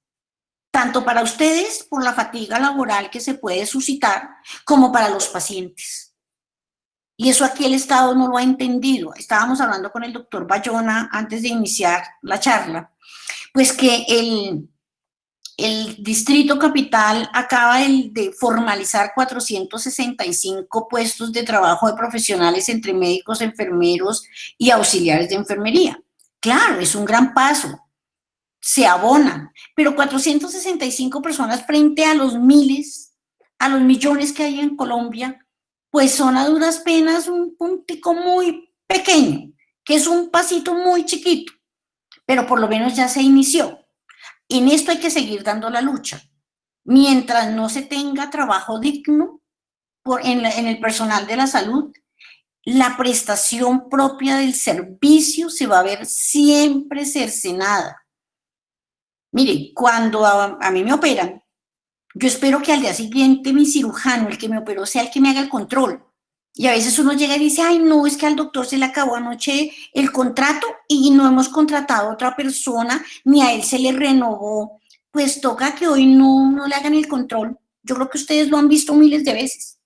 tanto para ustedes por la fatiga laboral que se puede suscitar, como para los pacientes. Y eso aquí el Estado no lo ha entendido. Estábamos hablando con el doctor Bayona antes de iniciar la charla, pues que el Distrito Capital acaba de formalizar 465 puestos de trabajo de profesionales entre médicos, enfermeros y auxiliares de enfermería. Claro, es un gran paso, se abonan, pero 465 personas frente a los miles, a los millones que hay en Colombia, pues son a duras penas un puntico muy pequeño, que es un pasito muy chiquito, pero por lo menos ya se inició. En esto hay que seguir dando la lucha. Mientras no se tenga trabajo digno en el personal de la salud, la prestación propia del servicio se va a ver siempre cercenada. Mire, cuando a mí me operan, yo espero que al día siguiente mi cirujano, el que me operó, sea el que me haga el control. Y a veces uno llega y dice, ay, no, es que al doctor se le acabó anoche el contrato y no hemos contratado a otra persona, ni a él se le renovó. Pues toca que hoy no le hagan el control. Yo creo que ustedes lo han visto miles de veces.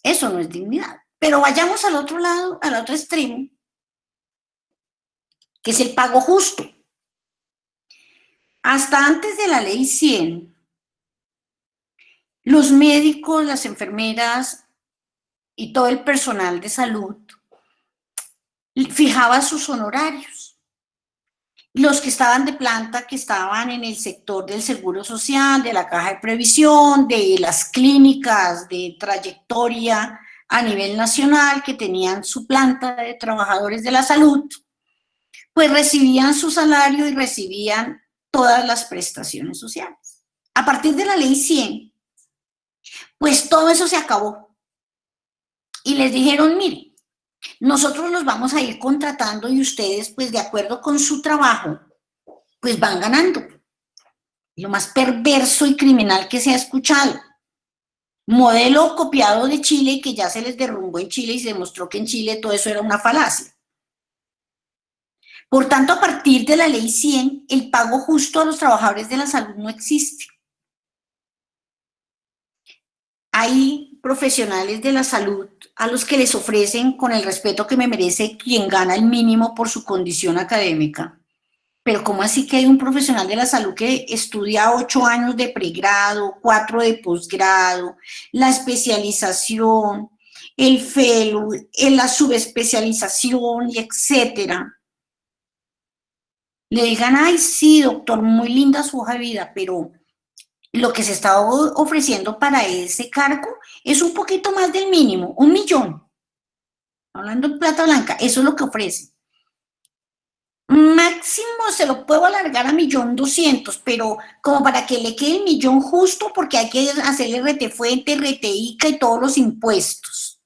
Eso no es dignidad. Pero vayamos al otro lado, al otro extremo, que es el pago justo. Hasta antes de la ley 100, los médicos, las enfermeras y todo el personal de salud fijaba sus honorarios. Los que estaban de planta, que estaban en el sector del seguro social, de la caja de previsión, de las clínicas de trayectoria a nivel nacional, que tenían su planta de trabajadores de la salud, pues recibían su salario y recibían todas las prestaciones sociales. A partir de la ley 100, pues todo eso se acabó. Y les dijeron, miren, nosotros los vamos a ir contratando y ustedes, pues de acuerdo con su trabajo, pues van ganando. Lo más perverso y criminal que se ha escuchado. Modelo copiado de Chile y que ya se les derrumbó en Chile y se demostró que en Chile todo eso era una falacia. Por tanto, a partir de la ley 100, el pago justo a los trabajadores de la salud no existe. Hay profesionales de la salud a los que les ofrecen, con el respeto que me merece quien gana el mínimo por su condición académica, pero ¿cómo así que hay un profesional de la salud que estudia 8 años de pregrado, 4 de posgrado, la especialización, el fellow, la subespecialización y etcétera? Le digan, ay, sí, doctor, muy linda su hoja de vida, pero lo que se está ofreciendo para ese cargo es un poquito más del mínimo, 1 millón. Hablando de plata blanca, eso es lo que ofrece. Máximo se lo puedo alargar a 1.200.000, pero como para que le quede el millón justo, porque hay que hacerle retefuente, reteica y todos los impuestos.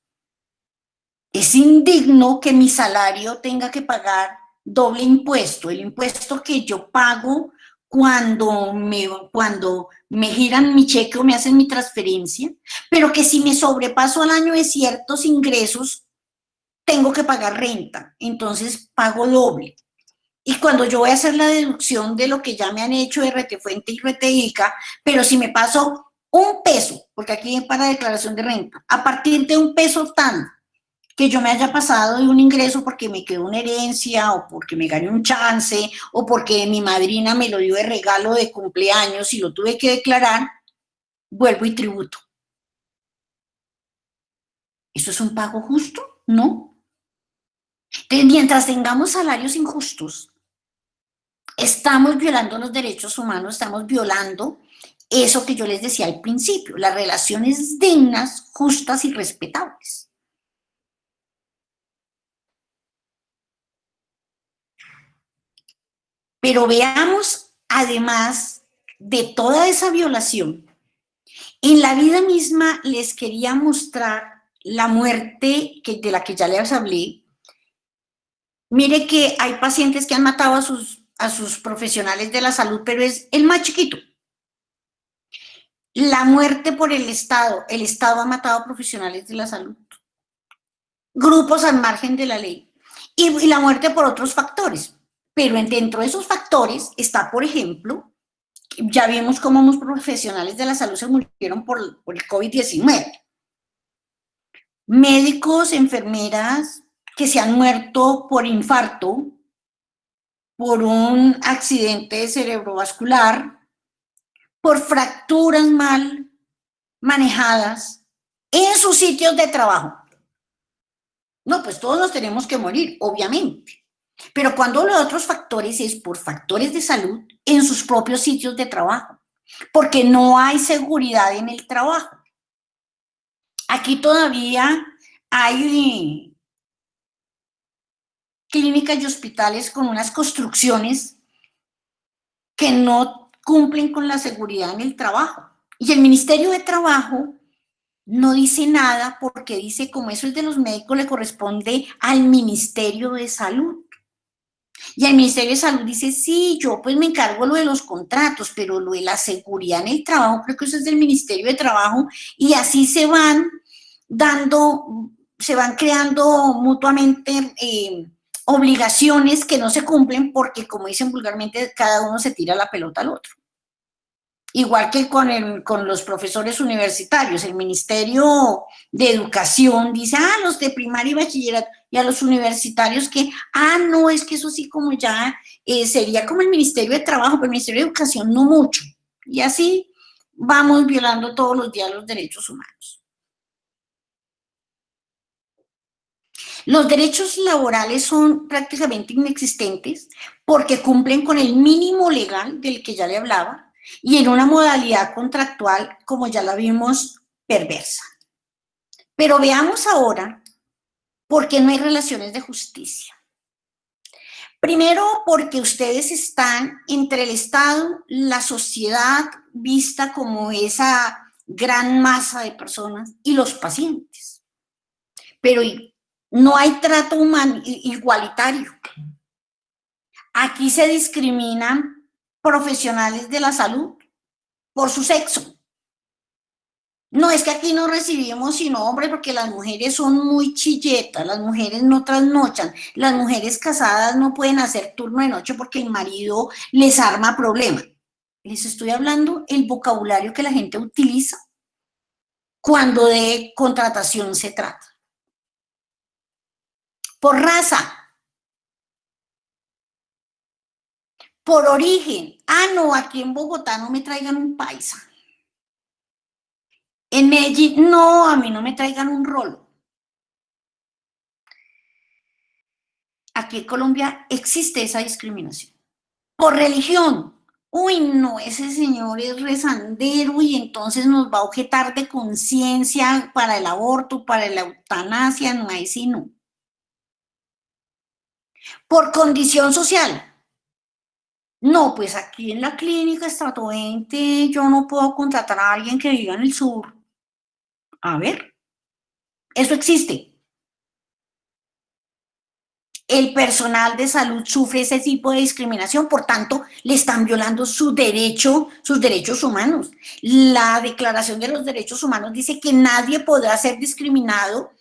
Es indigno que mi salario tenga que pagar doble impuesto, el impuesto que yo pago cuando me giran mi cheque o me hacen mi transferencia, pero que si me sobrepaso al año de ciertos ingresos, tengo que pagar renta, entonces pago doble. Y cuando yo voy a hacer la deducción de lo que ya me han hecho de retefuente y reteica, pero si me paso 1 peso, porque aquí es para declaración de renta, a partir de 1 peso tan que yo me haya pasado de un ingreso porque me quedó una herencia o porque me gané un chance o porque mi madrina me lo dio de regalo de cumpleaños y lo tuve que declarar, vuelvo y tributo. ¿Eso es un pago justo? No. Entonces, mientras tengamos salarios injustos, estamos violando los derechos humanos, estamos violando eso que yo les decía al principio, las relaciones dignas, justas y respetables. Pero veamos, además de toda esa violación, en la vida misma les quería mostrar la muerte de la que ya les hablé. Mire que hay pacientes que han matado a sus profesionales de la salud, pero es el más chiquito. La muerte por el Estado ha matado a profesionales de la salud, grupos al margen de la ley, y la muerte por otros factores. Pero dentro de esos factores está, por ejemplo, ya vimos cómo unos profesionales de la salud se murieron por el COVID-19. Médicos, enfermeras que se han muerto por infarto, por un accidente cerebrovascular, por fracturas mal manejadas en sus sitios de trabajo. No, pues todos nos tenemos que morir, obviamente. Pero cuando hablo de otros factores es por factores de salud en sus propios sitios de trabajo, porque no hay seguridad en el trabajo. Aquí todavía hay clínicas y hospitales con unas construcciones que no cumplen con la seguridad en el trabajo. Y el Ministerio de Trabajo no dice nada porque dice, como eso es de los médicos, le corresponde al Ministerio de Salud. Y el Ministerio de Salud dice, sí, yo pues me encargo lo de los contratos, pero lo de la seguridad en el trabajo, creo que eso es del Ministerio de Trabajo, y así se van creando mutuamente obligaciones que no se cumplen porque, como dicen vulgarmente, cada uno se tira la pelota al otro. Igual que con los profesores universitarios, el Ministerio de Educación dice, los de primaria y bachillerato, y a los universitarios que, no, es que eso sí como ya sería como el Ministerio de Trabajo, pero el Ministerio de Educación no mucho. Y así vamos violando todos los días los derechos humanos. Los derechos laborales son prácticamente inexistentes porque cumplen con el mínimo legal del que ya le hablaba, y en una modalidad contractual, como ya la vimos, perversa. Pero veamos ahora por qué no hay relaciones de justicia. Primero, porque ustedes están entre el Estado, la sociedad vista como esa gran masa de personas y los pacientes. Pero no hay trato humano igualitario. Aquí se discriminan profesionales de la salud por su sexo. No, es que aquí no recibimos sino hombres porque las mujeres son muy chilletas, las mujeres no trasnochan, las mujeres casadas no pueden hacer turno de noche porque el marido les arma problemas. Les estoy hablando el vocabulario que la gente utiliza cuando de contratación se trata. Por raza. Por origen. No, aquí en Bogotá no me traigan un paisa. En Medellín, no, a mí no me traigan un rolo. Aquí en Colombia existe esa discriminación. Por religión. Uy, no, ese señor es rezandero y entonces nos va a objetar de conciencia para el aborto, para la eutanasia, no, ahí sí no. Por condición social. No, pues aquí en la clínica Estrato 20 yo no puedo contratar a alguien que viva en el sur. A ver, eso existe. El personal de salud sufre ese tipo de discriminación, por tanto, le están violando sus derechos humanos. La Declaración de los Derechos Humanos dice que nadie podrá ser discriminado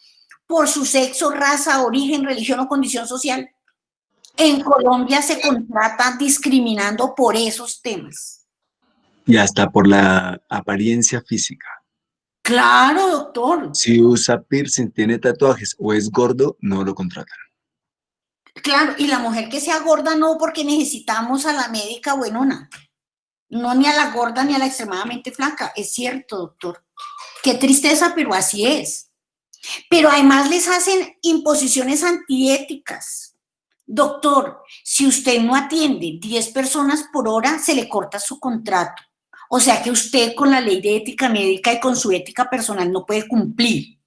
por su sexo, raza, origen, religión o condición social. En Colombia se contrata discriminando por esos temas. Y hasta por la apariencia física. Claro, doctor. Si usa piercing, tiene tatuajes o es gordo, no lo contratan. Claro, y la mujer que sea gorda no, porque necesitamos a la médica buenona. No ni a la gorda ni a la extremadamente flaca. Es cierto, doctor. Qué tristeza, pero así es. Pero además les hacen imposiciones antiéticas. Doctor, si usted no atiende 10 personas por hora, se le corta su contrato. O sea que usted con la ley de ética médica y con su ética personal no puede cumplir.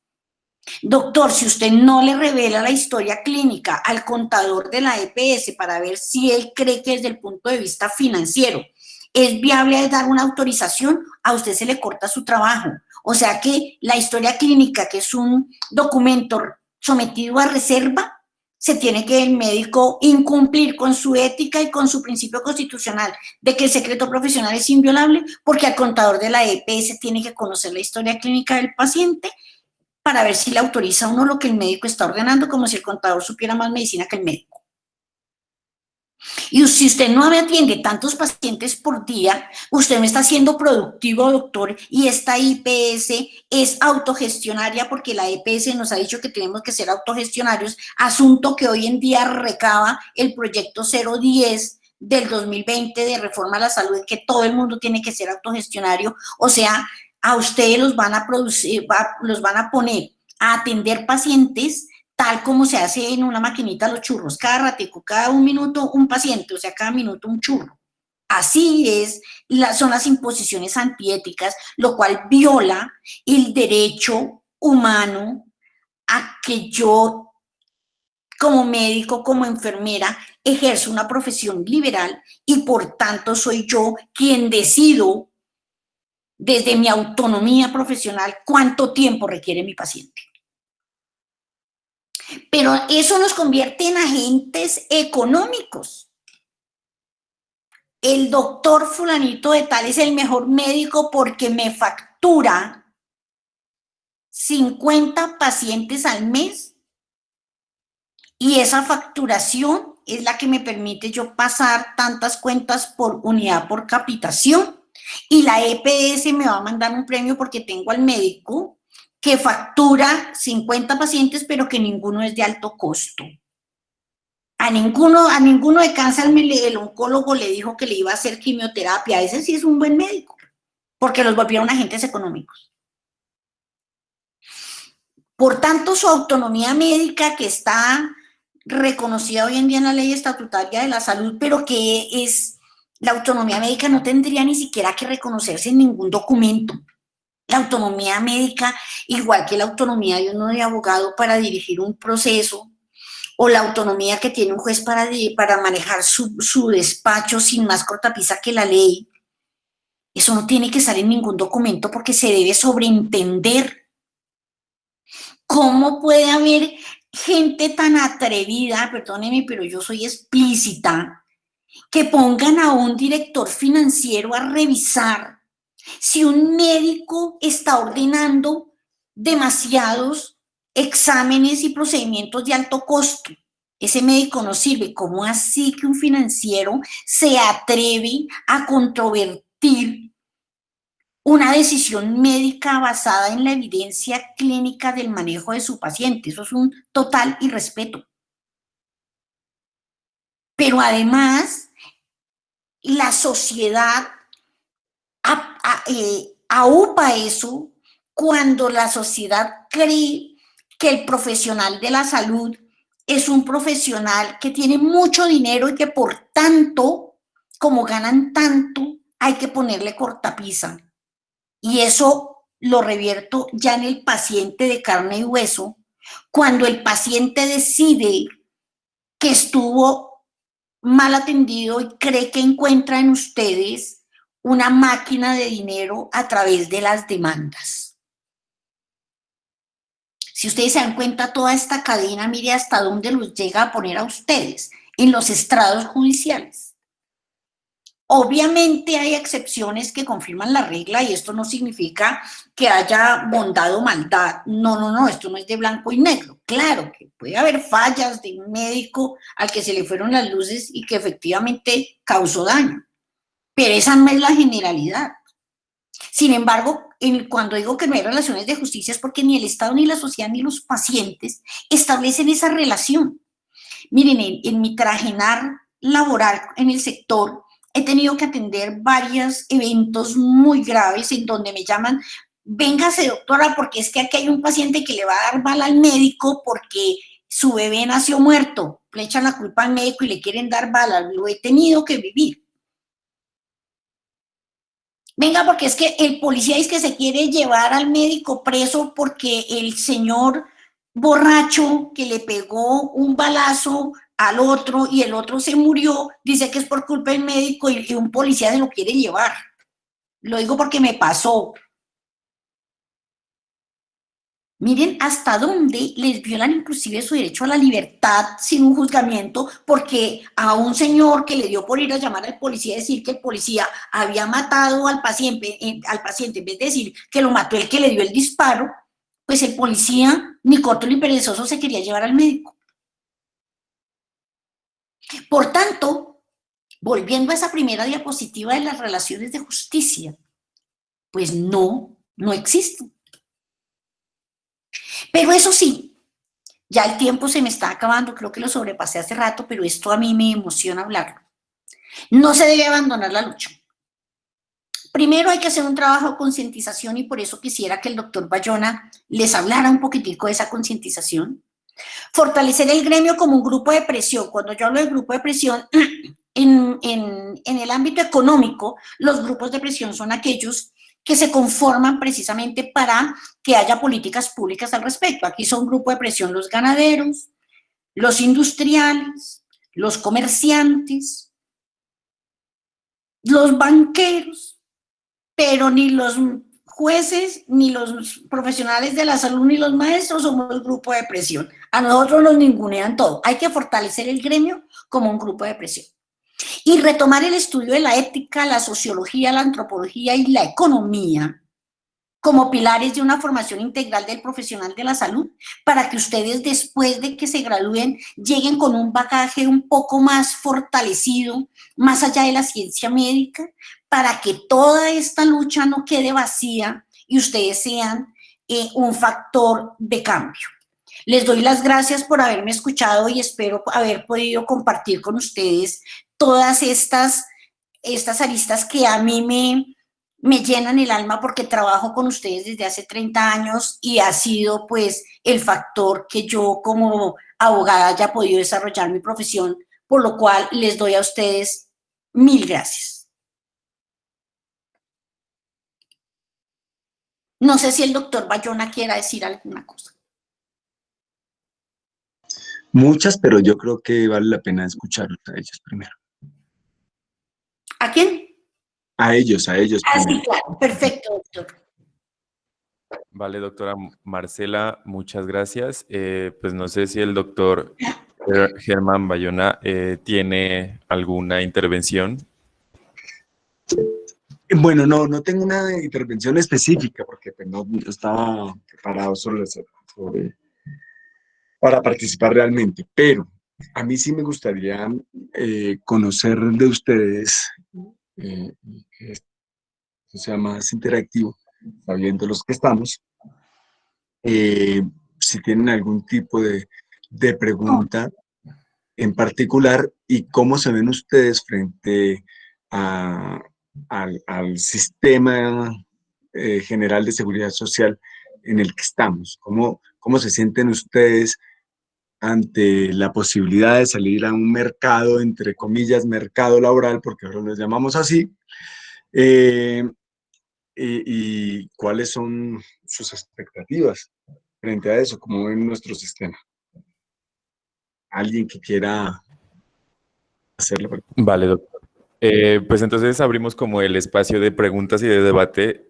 Doctor, si usted no le revela la historia clínica al contador de la EPS para ver si él cree que desde el punto de vista financiero es viable dar una autorización, a usted se le corta su trabajo. O sea que la historia clínica, que es un documento sometido a reserva, se tiene que el médico incumplir con su ética y con su principio constitucional de que el secreto profesional es inviolable, porque al contador de la EPS tiene que conocer la historia clínica del paciente para ver si le autoriza a uno lo que el médico está ordenando, como si el contador supiera más medicina que el médico. Y si usted no atiende tantos pacientes por día, usted no está siendo productivo, doctor, y esta IPS es autogestionaria porque la EPS nos ha dicho que tenemos que ser autogestionarios, asunto que hoy en día recaba el proyecto 010 del 2020 de reforma a la salud, en que todo el mundo tiene que ser autogestionario. O sea, a ustedes los van a producir, los van a poner a atender pacientes tal como se hace en una maquinita los churros, cada ratico, cada un minuto un paciente, o sea, cada minuto un churro. Así es, son las imposiciones antiéticas, lo cual viola el derecho humano a que yo, como médico, como enfermera, ejerzo una profesión liberal y por tanto soy yo quien decido desde mi autonomía profesional cuánto tiempo requiere mi paciente. Pero eso nos convierte en agentes económicos. El doctor fulanito de tal es el mejor médico porque me factura 50 pacientes al mes y esa facturación es la que me permite yo pasar tantas cuentas por unidad por capitación y la EPS me va a mandar un premio porque tengo al médico que factura 50 pacientes, pero que ninguno es de alto costo. A ninguno de cáncer el oncólogo le dijo que le iba a hacer quimioterapia. Ese sí es un buen médico, porque los volvieron agentes económicos. Por tanto, su autonomía médica, que está reconocida hoy en día en la ley estatutaria de la salud, pero que es la autonomía médica, no tendría ni siquiera que reconocerse en ningún documento. La autonomía médica, igual que la autonomía de uno de abogado para dirigir un proceso, o la autonomía que tiene un juez para manejar su despacho sin más cortapisa que la ley, eso no tiene que estar en ningún documento porque se debe sobreentender. ¿Cómo puede haber gente tan atrevida, perdóneme, pero yo soy explícita, que pongan a un director financiero a revisar si un médico está ordenando demasiados exámenes y procedimientos de alto costo? Ese médico no sirve. ¿Cómo así que un financiero se atreve a controvertir una decisión médica basada en la evidencia clínica del manejo de su paciente? Eso es un total irrespeto. Pero además, la sociedad aupa eso cuando la sociedad cree que el profesional de la salud es un profesional que tiene mucho dinero y que por tanto, como ganan tanto, hay que ponerle cortapisa. Y eso lo revierto ya en el paciente de carne y hueso, cuando el paciente decide que estuvo mal atendido y cree que encuentra en ustedes una máquina de dinero a través de las demandas. Si ustedes se dan cuenta, toda esta cadena, mire hasta dónde los llega a poner a ustedes, en los estrados judiciales. Obviamente hay excepciones que confirman la regla y esto no significa que haya bondad o maldad. No, esto no es de blanco y negro. Claro que puede haber fallas de un médico al que se le fueron las luces y que efectivamente causó daño, pero esa no es la generalidad. Sin embargo, cuando digo que no hay relaciones de justicia es porque ni el Estado, ni la sociedad, ni los pacientes establecen esa relación. Miren, en mi trajinar laboral en el sector, he tenido que atender varios eventos muy graves en donde me llaman véngase doctora, porque es que aquí hay un paciente que le va a dar bala al médico porque su bebé nació muerto, le echan la culpa al médico y le quieren dar bala, lo he tenido que vivir. Venga, porque es que el policía es que se quiere llevar al médico preso porque el señor borracho que le pegó un balazo al otro y el otro se murió, dice que es por culpa del médico y un policía se lo quiere llevar. Lo digo porque me pasó. Miren hasta dónde les violan inclusive su derecho a la libertad sin un juzgamiento, porque a un señor que le dio por ir a llamar al policía y decir que el policía había matado al paciente en vez de decir que lo mató el que le dio el disparo, pues el policía, ni corto ni perezoso, se quería llevar al médico. Por tanto, volviendo a esa primera diapositiva de las relaciones de justicia, pues no existen. Pero eso sí, ya el tiempo se me está acabando, creo que lo sobrepasé hace rato, pero esto a mí me emociona hablarlo. No se debe abandonar la lucha. Primero hay que hacer un trabajo de concientización y por eso quisiera que el doctor Bayona les hablara un poquitico de esa concientización. Fortalecer el gremio como un grupo de presión. Cuando yo hablo de grupo de presión, en el ámbito económico, los grupos de presión son aquellos que se conforman precisamente para que haya políticas públicas al respecto. Aquí son grupo de presión los ganaderos, los industriales, los comerciantes, los banqueros, pero ni los jueces, ni los profesionales de la salud, ni los maestros somos grupo de presión. A nosotros nos ningunean todo. Hay que fortalecer el gremio como un grupo de presión. Y retomar el estudio de la ética, la sociología, la antropología y la economía como pilares de una formación integral del profesional de la salud, para que ustedes después de que se gradúen lleguen con un bagaje un poco más fortalecido, más allá de la ciencia médica, para que toda esta lucha no quede vacía y ustedes sean un factor de cambio. Les doy las gracias por haberme escuchado y espero haber podido compartir con ustedes todas estas aristas que a mí me llenan el alma porque trabajo con ustedes desde hace 30 años y ha sido pues el factor que yo como abogada haya podido desarrollar mi profesión, por lo cual les doy a ustedes 1000 gracias. No sé si el doctor Bayona quiera decir alguna cosa. Muchas, pero yo creo que vale la pena escucharlos a ellos primero. ¿A quién? A ellos primero. Sí, claro. Perfecto, doctor. Vale, doctora Marcela, muchas gracias. Pues no sé si el doctor Germán Bayona tiene alguna intervención. Bueno, no tengo una intervención específica porque pues, no estaba preparado para participar realmente, pero a mí sí me gustaría conocer de ustedes, que esto sea más interactivo, sabiendo los que estamos, si tienen algún tipo de pregunta en particular y cómo se ven ustedes frente al sistema general de seguridad social en el que estamos. ¿Cómo se sienten ustedes ante la posibilidad de salir a un mercado, entre comillas, mercado laboral, porque ahora lo llamamos así, y cuáles son sus expectativas frente a eso, cómo ven nuestro sistema? ¿Alguien que quiera hacerlo? Vale, doctor. Pues entonces abrimos como el espacio de preguntas y de debate.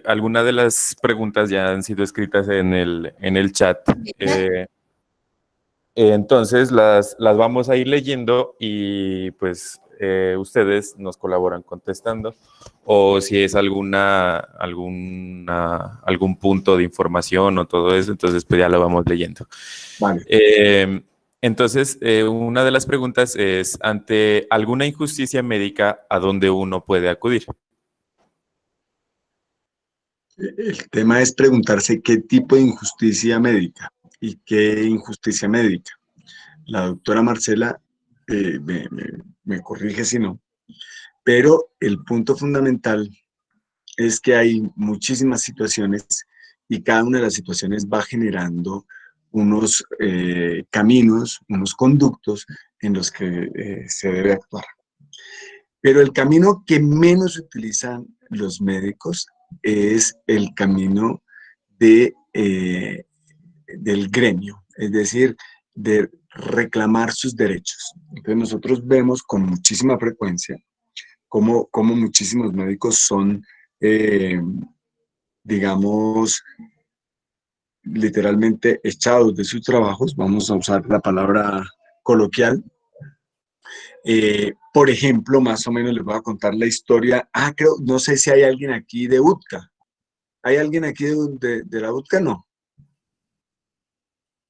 Algunas de las preguntas ya han sido escritas en el chat. Entonces las vamos a ir leyendo y pues ustedes nos colaboran contestando, o si es algún punto de información o todo eso, entonces pues ya lo vamos leyendo. Vale. Entonces, una de las preguntas es, ante alguna injusticia médica, ¿a dónde uno puede acudir? El tema es preguntarse qué tipo de injusticia médica y qué injusticia médica. La doctora Marcela me corrige si no, pero el punto fundamental es que hay muchísimas situaciones y cada una de las situaciones va generando unos caminos, unos conductos en los que se debe actuar. Pero el camino que menos utilizan los médicos es el camino de, del gremio, es decir, de reclamar sus derechos. Entonces nosotros vemos con muchísima frecuencia cómo muchísimos médicos son, eh, digamos, literalmente echados de sus trabajos, vamos a usar la palabra coloquial. Por ejemplo, más o menos les voy a contar la historia. Creo, no sé si hay alguien aquí de UTCA. ¿Hay alguien aquí de la UTCA? No.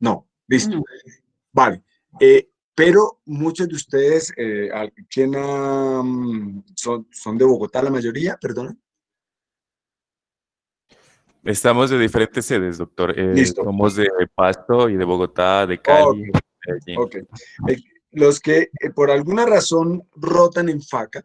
No, listo. No. Vale. Pero muchos de ustedes, ¿quién son de Bogotá la mayoría? Perdón. Estamos de diferentes sedes, doctor. Listo. Somos de Pasto y de Bogotá, de Ok, Cali, de Medellín. ok. Los que por alguna razón rotan en FACA,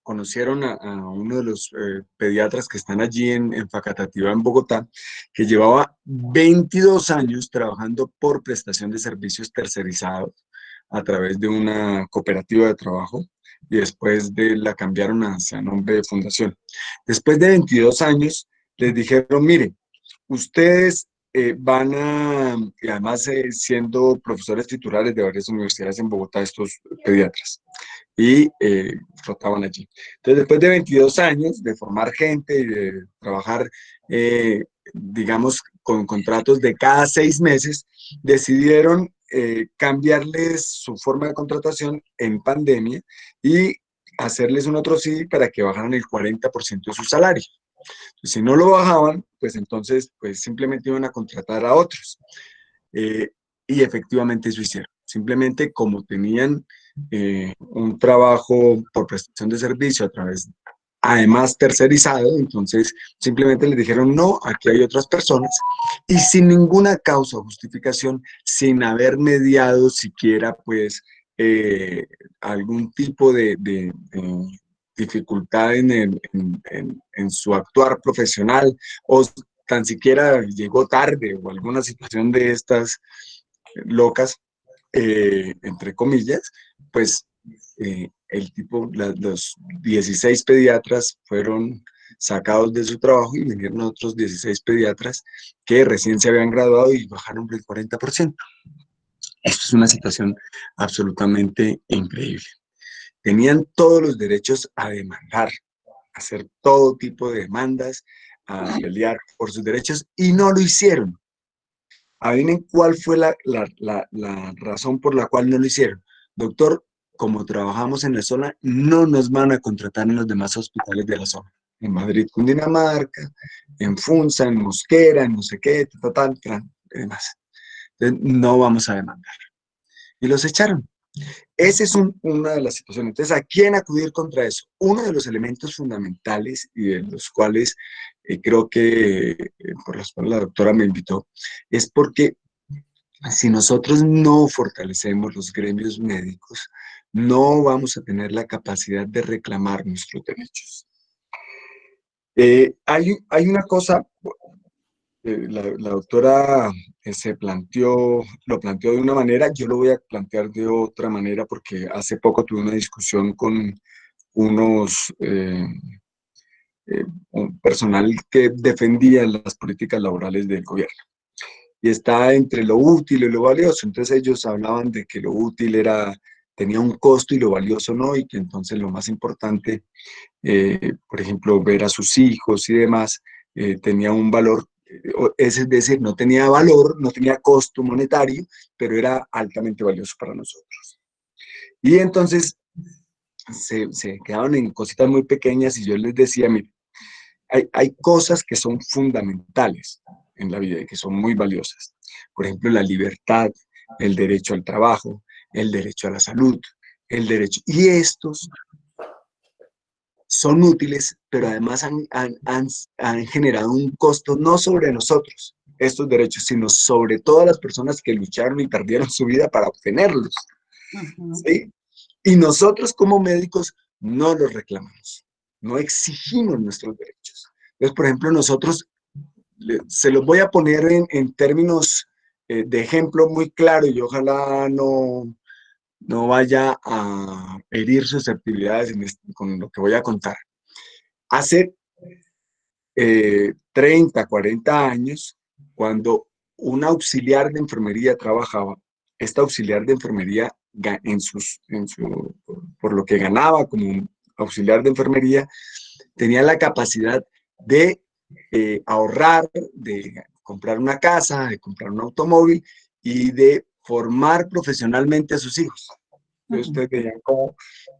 conocieron a uno de los pediatras que están allí en Facatativá, en Bogotá, que llevaba 22 años trabajando por prestación de servicios tercerizados a través de una cooperativa de trabajo y después la cambiaron hacia nombre de fundación. Después de 22 años, les dijeron, mire, ustedes y además siendo profesores titulares de varias universidades en Bogotá, estos pediatras, y rotaban allí. Entonces, después de 22 años de formar gente y de trabajar, digamos, con contratos de cada 6 meses, decidieron cambiarles su forma de contratación en pandemia y hacerles un otro sí para que bajaran el 40% de su salario. Si no lo bajaban, pues entonces pues simplemente iban a contratar a otros. Eh, y efectivamente eso hicieron. Simplemente como tenían un trabajo por prestación de servicio a través, además tercerizado, entonces simplemente les dijeron, no, aquí hay otras personas, y sin ninguna causa o justificación, sin haber mediado siquiera pues algún tipo de dificultad en su actuar profesional, o tan siquiera llegó tarde o alguna situación de estas locas, entre comillas, pues los 16 pediatras fueron sacados de su trabajo y vinieron otros 16 pediatras que recién se habían graduado y bajaron el 40%. Esto es una situación absolutamente increíble. Tenían todos los derechos a demandar, a hacer todo tipo de demandas, a pelear por sus derechos y no lo hicieron. Adivinen cuál fue la razón por la cual no lo hicieron. Doctor, como trabajamos en la zona, no nos van a contratar en los demás hospitales de la zona. En Madrid, Cundinamarca, en Funza, en Mosquera, en no sé qué, y demás. Entonces, no vamos a demandar. Y los echaron. Esa es una de las situaciones. Entonces, ¿a quién acudir contra eso? Uno de los elementos fundamentales y de los cuales creo que por los cuales la doctora me invitó, es porque si nosotros no fortalecemos los gremios médicos, no vamos a tener la capacidad de reclamar nuestros derechos. Hay una cosa, la doctora lo planteó de una manera, yo lo voy a plantear de otra manera porque hace poco tuve una discusión con un personal que defendía las políticas laborales del gobierno. Y está entre lo útil y lo valioso. Entonces ellos hablaban de que lo útil tenía un costo y lo valioso no, y que entonces lo más importante, por ejemplo, ver a sus hijos y demás, tenía un valor, es decir, no tenía valor, no tenía costo monetario, pero era altamente valioso para nosotros. Y entonces se quedaban en cositas muy pequeñas y yo les decía, mire, hay cosas que son fundamentales en la vida y que son muy valiosas. Por ejemplo, la libertad, el derecho al trabajo, el derecho a la salud, el derecho. Y estos son útiles, pero además han generado un costo no sobre nosotros, estos derechos, sino sobre todas las personas que lucharon y perdieron su vida para obtenerlos. ¿Sí? Y nosotros como médicos no los reclamamos. no exigimos nuestros derechos. Entonces, por ejemplo, nosotros, se los voy a poner en términos de ejemplo muy claro y ojalá no vaya a herir susceptibilidades con lo que voy a contar. Hace 30, 40 años, cuando un auxiliar de enfermería trabajaba, esta auxiliar de enfermería, por lo que ganaba como auxiliar de enfermería, tenía la capacidad de ahorrar, de comprar una casa, de comprar un automóvil y de formar profesionalmente a sus hijos. Entonces ustedes veían como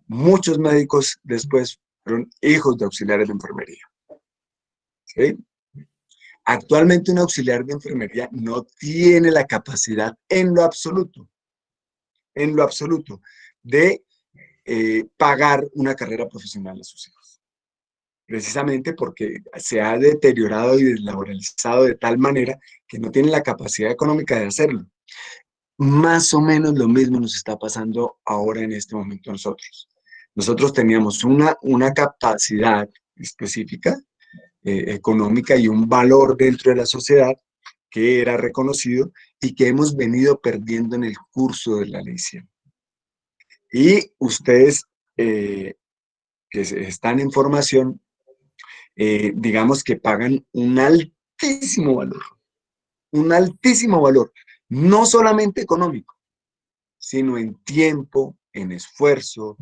muchos médicos después fueron hijos de auxiliares de enfermería. ¿Sí? Actualmente un auxiliar de enfermería no tiene la capacidad en lo absoluto, de pagar una carrera profesional a sus hijos. Precisamente porque se ha deteriorado y deslaboralizado de tal manera que no tiene la capacidad económica de hacerlo. Más o menos lo mismo nos está pasando ahora en este momento nosotros. Nosotros teníamos una capacidad específica, económica y un valor dentro de la sociedad que era reconocido y que hemos venido perdiendo en el curso de la ley 100. Y ustedes que están en formación, digamos que pagan un altísimo valor, no solamente económico, sino en tiempo, en esfuerzo,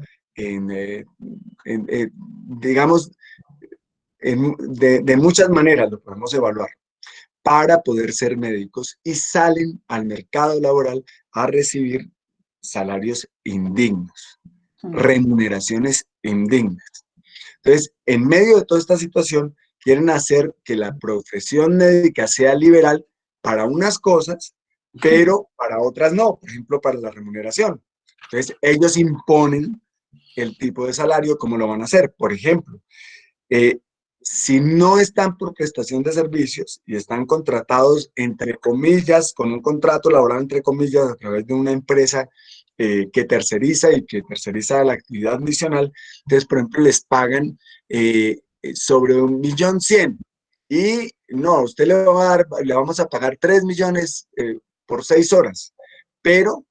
digamos, de muchas maneras lo podemos evaluar para poder ser médicos y salen al mercado laboral a recibir salarios indignos, remuneraciones indignas. Entonces, en medio de toda esta situación, quieren hacer que la profesión médica sea liberal para unas cosas, pero para otras no, por ejemplo, para la remuneración. Entonces, ellos imponen el tipo de salario, ¿cómo lo van a hacer? Por ejemplo, si no están por prestación de servicios y están contratados, entre comillas, con un contrato laboral, entre comillas, a través de una empresa que terceriza la actividad misional, entonces, por ejemplo, les pagan sobre 1.100.000 y no, a usted le vamos a pagar 3 millones por 6 horas, pero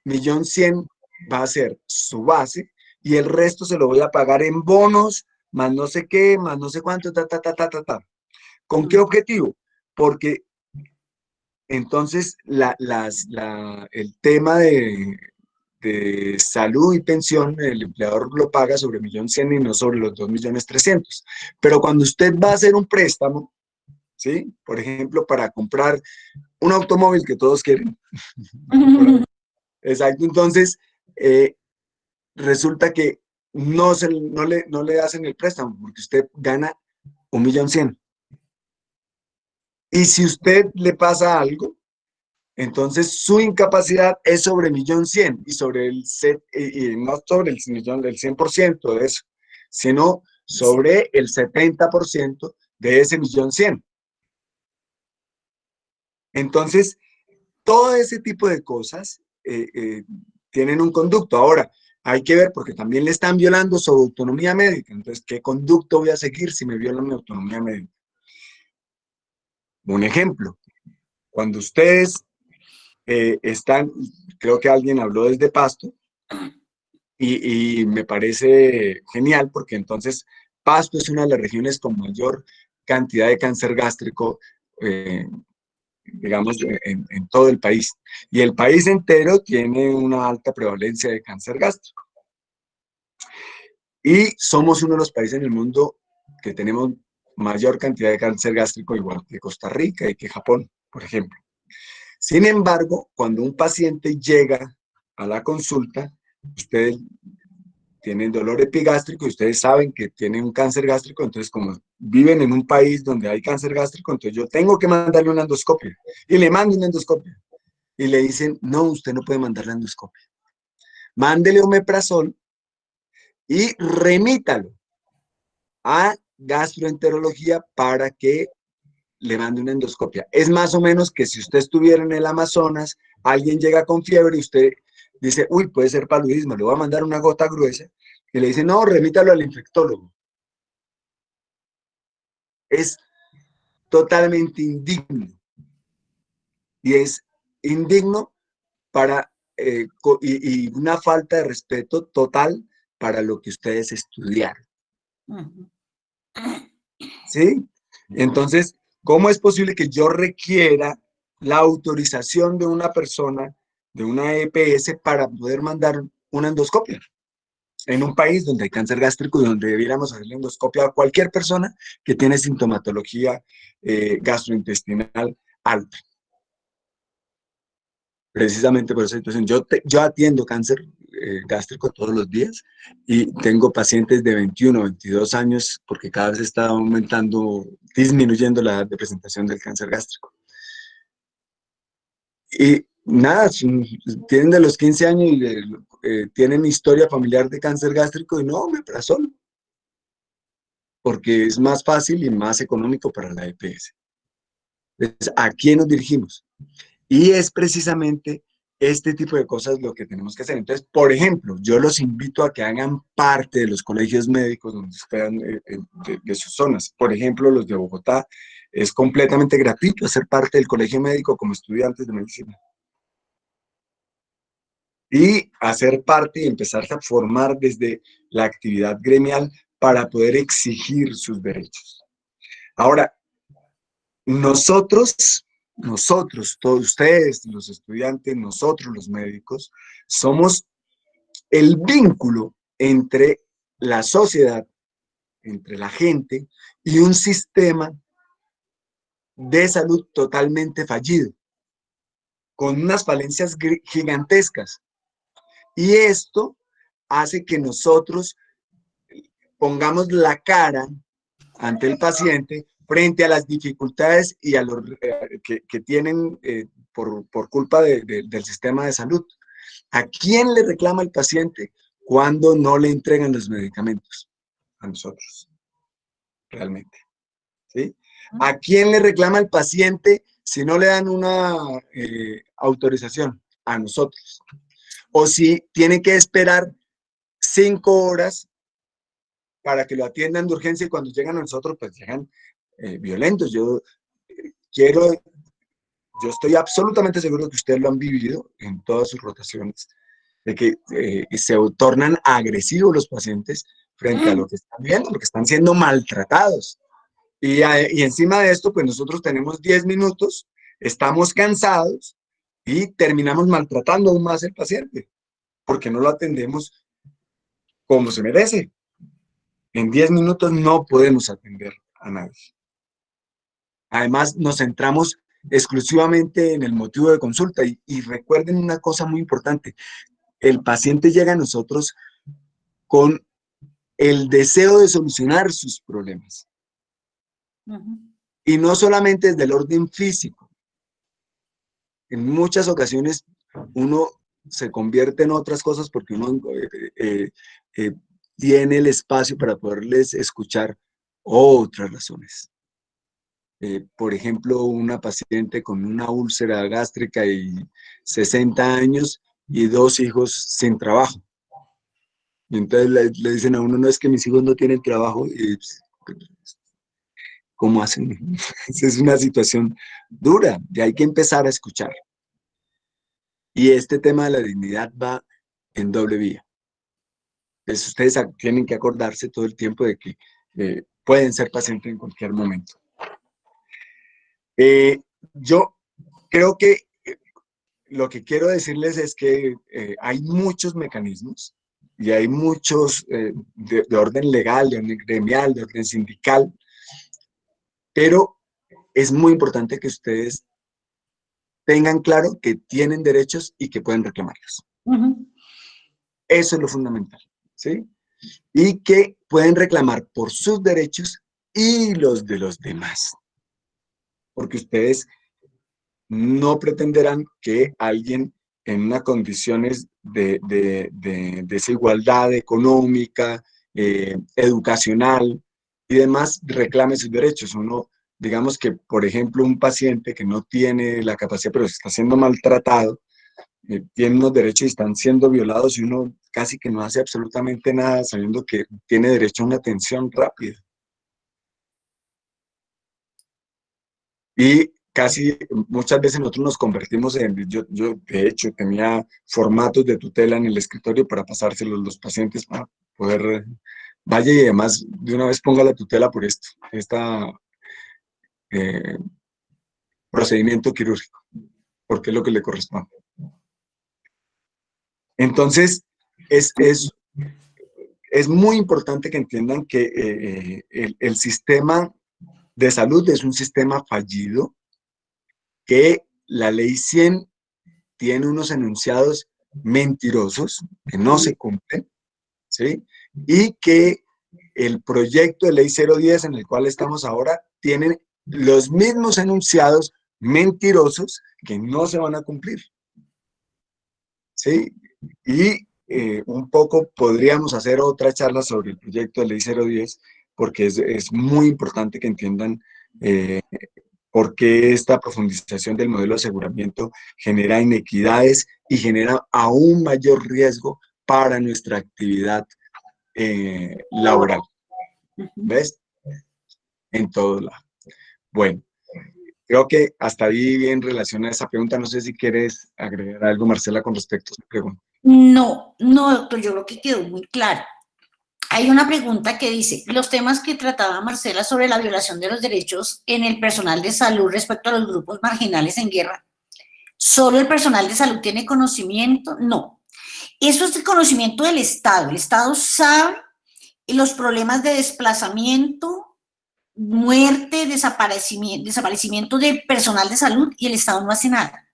1.100.000 va a ser su base y el resto se lo voy a pagar en bonos, más no sé qué, más no sé cuánto, ¿Con qué objetivo? Porque entonces el tema de salud y pensión, el empleador lo paga sobre 1.100.000 y no sobre los 2.300.000. Pero cuando usted va a hacer un préstamo, ¿sí? Por ejemplo, para comprar un automóvil que todos quieren. Exacto, entonces resulta que no le hacen el préstamo porque usted gana 1.100.000. Y si usted le pasa algo, entonces su incapacidad es sobre 1.100.000 y sobre y no sobre el 100% de eso, sino sobre el 70% de ese 1.100.000. Entonces, todo ese tipo de cosas tienen un conducto. Ahora, hay que ver porque también le están violando su autonomía médica. Entonces, ¿qué conducto voy a seguir si me violan mi autonomía médica? Un ejemplo, cuando ustedes están, creo que alguien habló desde Pasto, y me parece genial porque entonces Pasto es una de las regiones con mayor cantidad de cáncer gástrico, digamos, en todo el país. Y el país entero tiene una alta prevalencia de cáncer gástrico. Y somos uno de los países en el mundo que tenemos mayor cantidad de cáncer gástrico, igual que Costa Rica y que Japón, por ejemplo. Sin embargo, cuando un paciente llega a la consulta, ustedes tienen dolor epigástrico y ustedes saben que tienen un cáncer gástrico, entonces como viven en un país donde hay cáncer gástrico, entonces yo tengo que mandarle una endoscopia y le mando una endoscopia. Y le dicen, no, usted no puede mandar la endoscopia. Mándele omeprazol y remítalo a gastroenterología para que le mande una endoscopia. Es más o menos que si usted estuviera en el Amazonas, alguien llega con fiebre y usted dice, uy, puede ser paludismo, le voy a mandar una gota gruesa, y le dice, no, remítalo al infectólogo. es totalmente indigno. Y es indigno para, y una falta de respeto total para lo que ustedes estudiaron. ¿Sí? Entonces, ¿cómo es posible que yo requiera la autorización de una persona, de una EPS, para poder mandar una endoscopia? En un país donde hay cáncer gástrico y donde debiéramos hacerle endoscopia a cualquier persona que tiene sintomatología gastrointestinal alta. Precisamente por esa situación. Yo atiendo cáncer gástrico todos los días y tengo pacientes de 21, 22 años porque cada vez está aumentando, disminuyendo la edad de presentación del cáncer gástrico. Y nada, tienen de los 15 años y tienen historia familiar de cáncer gástrico y no, omeprazol, porque es más fácil y más económico para la EPS. Entonces, ¿a quién nos dirigimos? Y es precisamente este tipo de cosas lo que tenemos que hacer. Entonces, por ejemplo, yo los invito a que hagan parte de los colegios médicos donde estén de sus zonas. Por ejemplo, los de Bogotá, es completamente gratuito hacer parte del colegio médico como estudiantes de medicina. Y hacer parte y empezarse a formar desde la actividad gremial para poder exigir sus derechos. Ahora, nosotros, todos ustedes, los estudiantes, nosotros los médicos, somos el vínculo entre la sociedad, entre la gente y un sistema de salud totalmente fallido, con unas falencias gigantescas. Y esto hace que nosotros pongamos la cara ante el paciente frente a las dificultades y a los que tienen por culpa del sistema de salud. ¿A quién le reclama el paciente cuando no le entregan los medicamentos? A nosotros, realmente. ¿Sí? ¿A quién le reclama el paciente si no le dan una autorización? A nosotros. O si tiene que esperar 5 horas para que lo atiendan de urgencia y cuando llegan a nosotros, pues llegan violentos. Yo estoy absolutamente seguro que ustedes lo han vivido en todas sus rotaciones, de que se tornan agresivos los pacientes frente a lo que están viendo, porque están siendo maltratados. Y encima de esto, pues nosotros tenemos 10 minutos, estamos cansados y terminamos maltratando aún más al paciente, porque no lo atendemos como se merece. En 10 minutos no podemos atender a nadie. Además, nos centramos exclusivamente en el motivo de consulta y recuerden una cosa muy importante. El paciente llega a nosotros con el deseo de solucionar sus problemas. Y no solamente desde el orden físico. En muchas ocasiones uno se convierte en otras cosas porque uno tiene el espacio para poderles escuchar otras razones. Por ejemplo, una paciente con una úlcera gástrica y 60 años y 2 hijos sin trabajo. Y entonces le dicen a uno, no, es que mis hijos no tienen trabajo. Y, ¿cómo hacen? Es una situación dura y hay que empezar a escuchar. Y este tema de la dignidad va en doble vía. Entonces, ustedes tienen que acordarse todo el tiempo de que pueden ser pacientes en cualquier momento. Yo creo que lo que quiero decirles es que hay muchos mecanismos y hay muchos de orden legal, de orden gremial, de orden sindical, pero es muy importante que ustedes tengan claro que tienen derechos y que pueden reclamarlos. Eso es lo fundamental, ¿sí? Y que pueden reclamar por sus derechos y los de los demás. Porque ustedes no pretenderán que alguien en unas condiciones de desigualdad económica, educacional y demás reclame sus derechos. Uno, digamos que, por ejemplo, un paciente que no tiene la capacidad, pero está siendo maltratado, tiene unos derechos y están siendo violados y uno casi que no hace absolutamente nada sabiendo que tiene derecho a una atención rápida. y casi muchas veces nosotros nos convertimos yo de hecho tenía formatos de tutela en el escritorio para pasárselos a los pacientes para poder, vaya y además de una vez ponga la tutela por este procedimiento quirúrgico, porque es lo que le corresponde. Entonces, es muy importante que entiendan que el sistema de salud es un sistema fallido, que la ley 100 tiene unos enunciados mentirosos que no se cumplen, ¿sí? Y que el proyecto de ley 010 en el cual estamos ahora tiene los mismos enunciados mentirosos que no se van a cumplir, ¿sí? Y un poco podríamos hacer otra charla sobre el proyecto de ley 010 porque es muy importante que entiendan por qué esta profundización del modelo de aseguramiento genera inequidades y genera aún mayor riesgo para nuestra actividad laboral. ¿Ves? En todos lados. Bueno, creo que hasta ahí en relación a esa pregunta. No sé si quieres agregar algo, Marcela, con respecto a esa pregunta. No, doctor, yo creo que quedó muy claro. Hay una pregunta que dice, los temas que trataba Marcela sobre la violación de los derechos en el personal de salud respecto a los grupos marginales en guerra, ¿solo el personal de salud tiene conocimiento? No. Eso es el conocimiento del Estado. El Estado sabe los problemas de desplazamiento, muerte, desaparecimiento de personal de salud y el Estado no hace nada.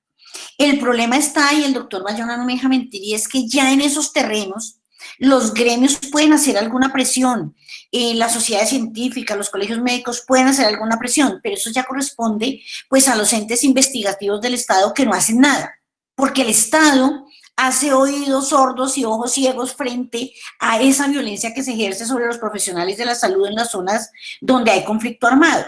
El problema está, y el doctor Bayona no me deja mentir, y es que ya en esos terrenos los gremios pueden hacer alguna presión, las sociedades científicas, los colegios médicos pueden hacer alguna presión, pero eso ya corresponde pues a los entes investigativos del Estado que no hacen nada, porque el Estado hace oídos sordos y ojos ciegos frente a esa violencia que se ejerce sobre los profesionales de la salud en las zonas donde hay conflicto armado.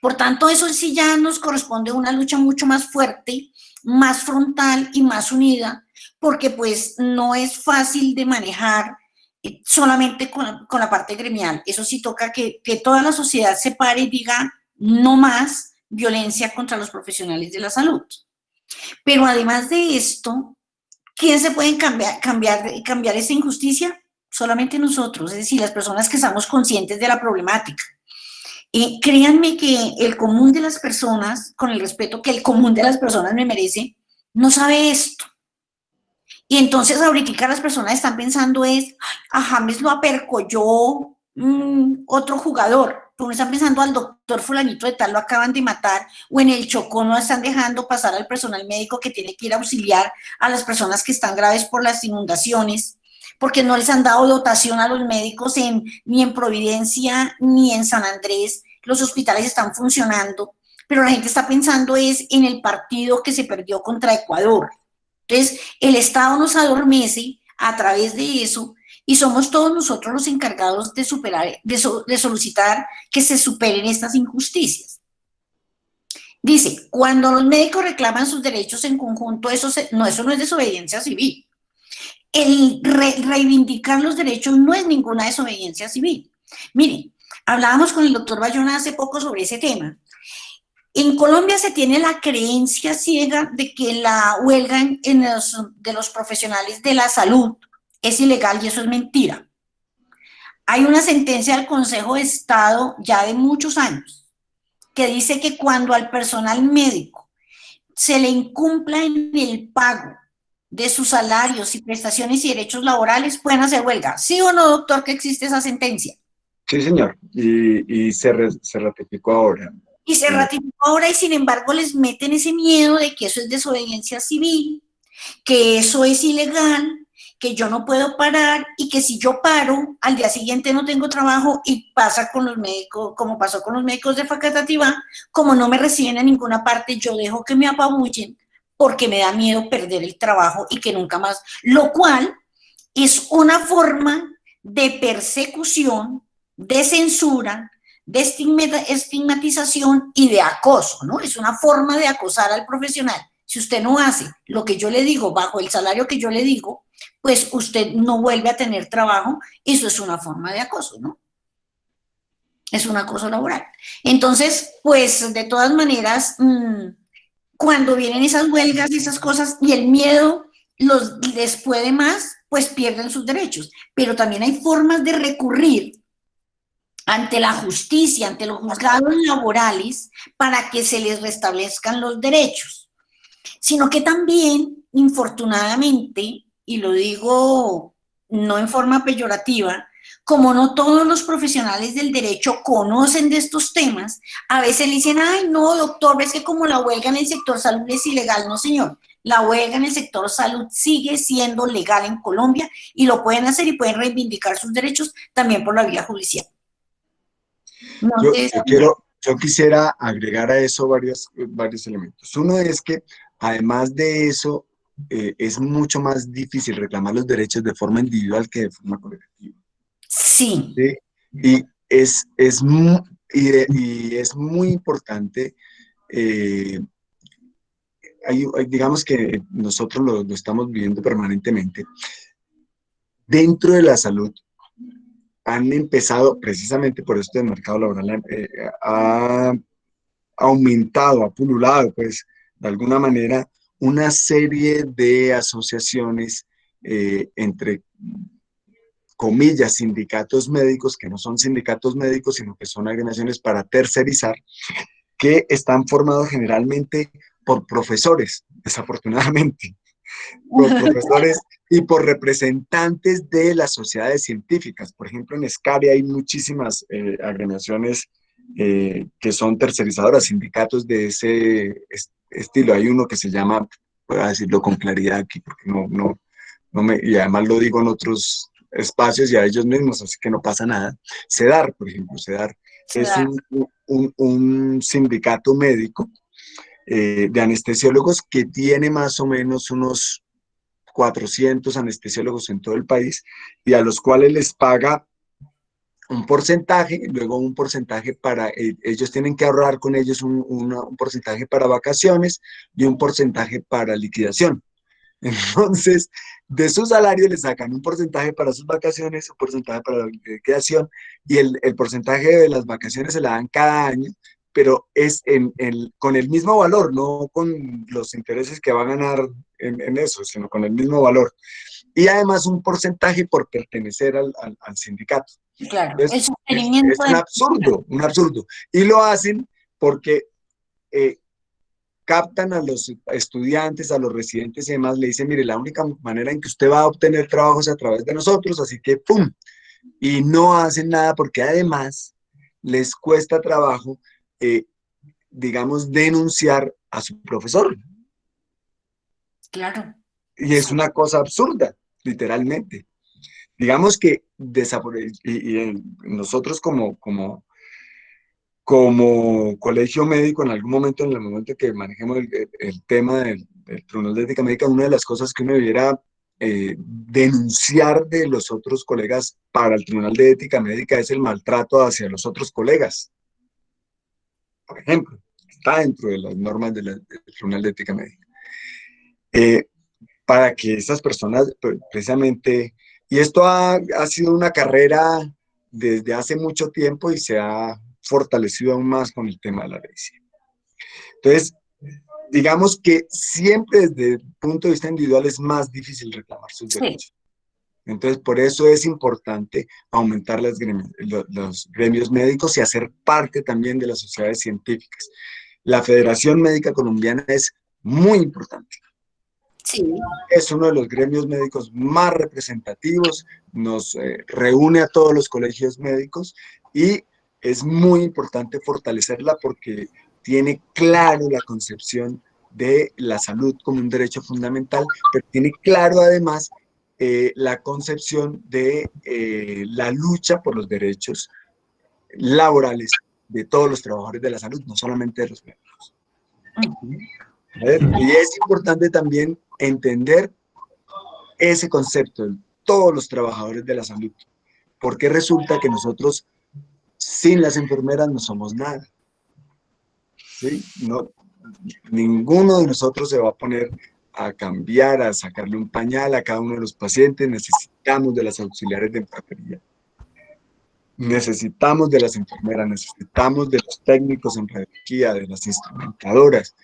Por tanto, eso sí ya nos corresponde una lucha mucho más fuerte, más frontal y más unida, porque pues no es fácil de manejar solamente con la parte gremial. Eso sí toca que toda la sociedad se pare y diga no más violencia contra los profesionales de la salud. Pero además de esto, ¿quién se puede cambiar esta injusticia? Solamente nosotros, es decir, las personas que estamos conscientes de la problemática. Créanme que el común de las personas, con el respeto que el común de las personas me merece, no sabe esto. Y entonces ahorita las personas están pensando es, a James lo apercolló otro jugador. Pero no están pensando al doctor fulanito de tal lo acaban de matar, o en el Chocó no están dejando pasar al personal médico que tiene que ir a auxiliar a las personas que están graves por las inundaciones, porque no les han dado dotación a los médicos ni en Providencia ni en San Andrés. Los hospitales están funcionando, pero la gente está pensando es en el partido que se perdió contra Ecuador. Entonces, el Estado nos adormece a través de eso y somos todos nosotros los encargados de solicitar que se superen estas injusticias. Dice, cuando los médicos reclaman sus derechos en conjunto, eso no es desobediencia civil. El reivindicar los derechos no es ninguna desobediencia civil. Miren, hablábamos con el doctor Bayona hace poco sobre ese tema. En Colombia se tiene la creencia ciega de que la huelga de los profesionales de la salud es ilegal y eso es mentira. Hay una sentencia del Consejo de Estado ya de muchos años que dice que cuando al personal médico se le incumpla en el pago de sus salarios y prestaciones y derechos laborales, pueden hacer huelga. ¿Sí o no, doctor, que existe esa sentencia? Sí, señor, y se ratificó ahora. Y se ratificó ahora y sin embargo les meten ese miedo de que eso es desobediencia civil, que eso es ilegal, que yo no puedo parar y que si yo paro, al día siguiente no tengo trabajo y pasa con los médicos, como pasó con los médicos de Facatativá, como no me reciben a ninguna parte, yo dejo que me apabullen porque me da miedo perder el trabajo y que nunca más, lo cual es una forma de persecución, de censura, de estigmatización y de acoso, ¿no? Es una forma de acosar al profesional. Si usted no hace lo que yo le digo bajo el salario que yo le digo, pues usted no vuelve a tener trabajo, eso es una forma de acoso, ¿no? es un acoso laboral. Entonces, pues de todas maneras, cuando vienen esas huelgas y esas cosas y el miedo les puede más, pues pierden sus derechos. Pero también hay formas de recurrir ante la justicia, ante los juzgados laborales, para que se les restablezcan los derechos. Sino que también, infortunadamente, y lo digo no en forma peyorativa, como no todos los profesionales del derecho conocen de estos temas, a veces le dicen, ay, no, doctor, ves que como la huelga en el sector salud es ilegal. No, señor, la huelga en el sector salud sigue siendo legal en Colombia y lo pueden hacer y pueden reivindicar sus derechos también por la vía judicial. No sé si... Yo quisiera agregar a eso varios elementos. Uno es que, además de eso, es mucho más difícil reclamar los derechos de forma individual que de forma colectiva. Sí. ¿Sí? Y es muy importante, digamos que nosotros lo estamos viviendo permanentemente. Dentro de la salud, han empezado, precisamente por esto del mercado laboral, ha aumentado, ha pululado, pues, de alguna manera, una serie de asociaciones entre comillas, sindicatos médicos, que no son sindicatos médicos, sino que son agremiaciones para tercerizar, que están formados generalmente por profesores, desafortunadamente, por profesores y por representantes de las sociedades científicas. Por ejemplo, en Escari hay muchísimas agremiaciones que son tercerizadoras, sindicatos de ese estilo. Hay uno que se llama, voy a decirlo con claridad aquí, porque y además lo digo en otros espacios y a ellos mismos, así que no pasa nada. CEDAR, por ejemplo, CEDAR es un sindicato médico de anestesiólogos que tiene más o menos unos 400 anestesiólogos en todo el país y a los cuales les paga un porcentaje, y luego un porcentaje ellos tienen que ahorrar con ellos un porcentaje para vacaciones y un porcentaje para liquidación. Entonces, de su salario le sacan un porcentaje para sus vacaciones, un porcentaje para la liquidación y el porcentaje de las vacaciones se la dan cada año, pero es con el mismo valor, no con los intereses que va a ganar en eso, sino con el mismo valor. Y además un porcentaje por pertenecer al sindicato. Claro, Entonces, el es sostenimiento un absurdo, un absurdo. Y lo hacen porque captan a los estudiantes, a los residentes y demás, le dicen, mire, la única manera en que usted va a obtener trabajo es a través de nosotros, así que ¡pum! Y no hacen nada porque además les cuesta trabajo, digamos, denunciar a su profesor. Claro. Y es una cosa absurda, literalmente. Digamos que nosotros como colegio médico, en algún momento, en el momento que manejemos el tema del Tribunal de Ética Médica, una de las cosas que uno debiera denunciar de los otros colegas para el Tribunal de Ética Médica es el maltrato hacia los otros colegas. Por ejemplo, está dentro de las normas del Tribunal de Ética Médica. Para que estas personas, precisamente, y esto ha sido una carrera desde hace mucho tiempo y se ha fortalecido aún más con el tema de la ley. Entonces, digamos que siempre desde el punto de vista individual es más difícil reclamar sus derechos. Entonces, por eso es importante aumentar los gremios médicos y hacer parte también de las sociedades científicas. La Federación Médica Colombiana es muy importante. Sí. Es uno de los gremios médicos más representativos, nos reúne a todos los colegios médicos y es muy importante fortalecerla porque tiene claro la concepción de la salud como un derecho fundamental, pero tiene claro además la concepción de la lucha por los derechos laborales de todos los trabajadores de la salud, no solamente de los médicos. Y es importante también entender ese concepto de todos los trabajadores de la salud, porque resulta que nosotros sin las enfermeras no somos nada. ¿Sí? No, ninguno de nosotros se va a poner a cambiar, a sacarle un pañal a cada uno de los pacientes, necesitamos de las auxiliares de enfermería. Necesitamos de las enfermeras, necesitamos de los técnicos en radiología, de las instrumentadoras,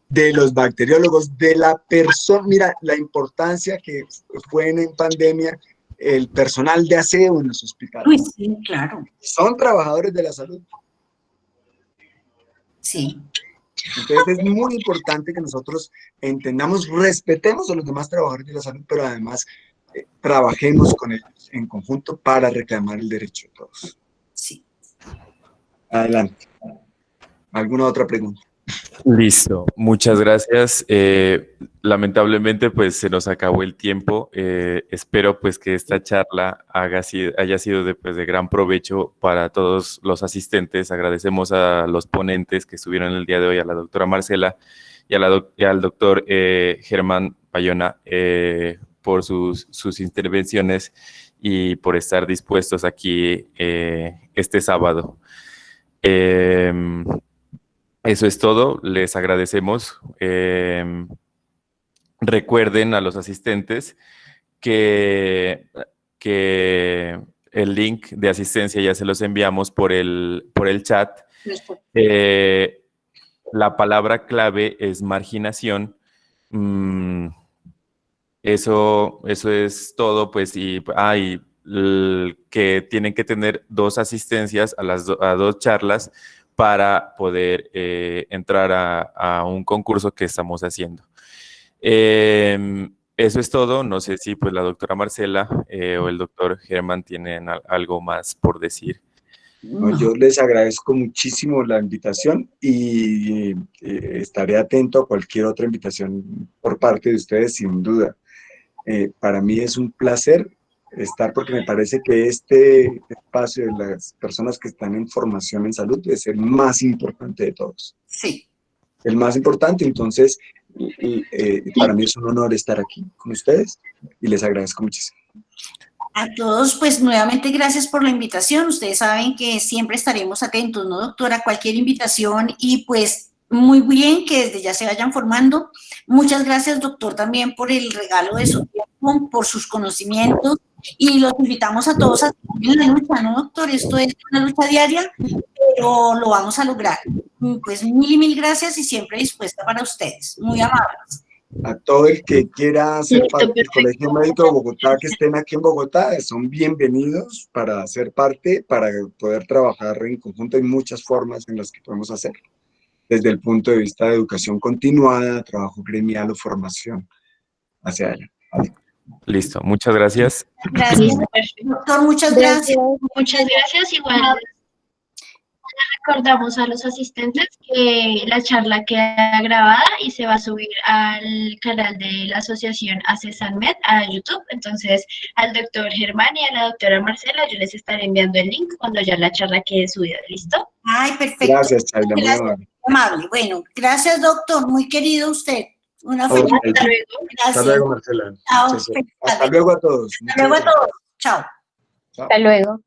de los bacteriólogos, de la persona. Mira, la importancia que fue en pandemia, el personal de aseo en los hospitales. Uy, sí, claro. Son trabajadores de la salud. Sí. Entonces es muy importante que nosotros entendamos, respetemos a los demás trabajadores de la salud, pero además trabajemos con ellos en conjunto para reclamar el derecho de todos. Sí. Adelante. ¿Alguna otra pregunta? Listo, muchas gracias. Lamentablemente, pues se nos acabó el tiempo. Espero pues que esta charla haya sido de gran provecho para todos los asistentes. Agradecemos a los ponentes que estuvieron el día de hoy, a la doctora Marcela y al doctor Germán Bayona por sus intervenciones y por estar dispuestos aquí este sábado. Eso es todo, les agradecemos. Recuerden a los asistentes que el link de asistencia ya se los enviamos por el chat. La palabra clave es marginación. Eso es todo, pues, que tienen que tener 2 asistencias a 2 charlas para poder entrar a un concurso que estamos haciendo. Eso es todo. No sé si pues la doctora Marcela o el doctor Germán tienen algo más por decir. No, yo les agradezco muchísimo la invitación y estaré atento a cualquier otra invitación por parte de ustedes, sin duda. Para mí es un placer estar, porque me parece que este espacio de las personas que están en formación en salud es el más importante de todos. Sí. El más importante, entonces, para mí es un honor estar aquí con ustedes y les agradezco muchísimo. A todos, pues nuevamente gracias por la invitación. Ustedes saben que siempre estaremos atentos, ¿no, doctora? Cualquier invitación y pues muy bien que desde ya se vayan formando. Muchas gracias, doctor, también por el regalo de su tiempo, por sus conocimientos y los invitamos a todos a seguir en la lucha, ¿no, doctor? Esto es una lucha diaria, pero lo vamos a lograr. Pues mil gracias y siempre dispuesta para ustedes. Muy amables. A todo el que quiera ser parte del Colegio Médico de Bogotá, que estén aquí en Bogotá, son bienvenidos para ser parte, para poder trabajar en conjunto. Hay muchas formas en las que podemos hacer, desde el punto de vista de educación continuada, trabajo gremial o formación hacia allá. ¿Vale? Listo, muchas gracias. Gracias, doctor, muchas gracias. Muchas gracias. Igual recordamos a los asistentes que la charla queda grabada y se va a subir al canal de la asociación ACESANMED a YouTube. Entonces, al doctor Germán y a la doctora Marcela, yo les estaré enviando el link cuando ya la charla quede subida. ¿Listo? Ay, perfecto. Gracias, Chayla, muy amable. Amable. Bueno, gracias, doctor. Muy querido usted. Una feliz Okay. Hasta luego. Gracias. Hasta luego, Marcela. Chao. Hasta luego a todos. Hasta luego a todos. Chao. Chao. Hasta luego.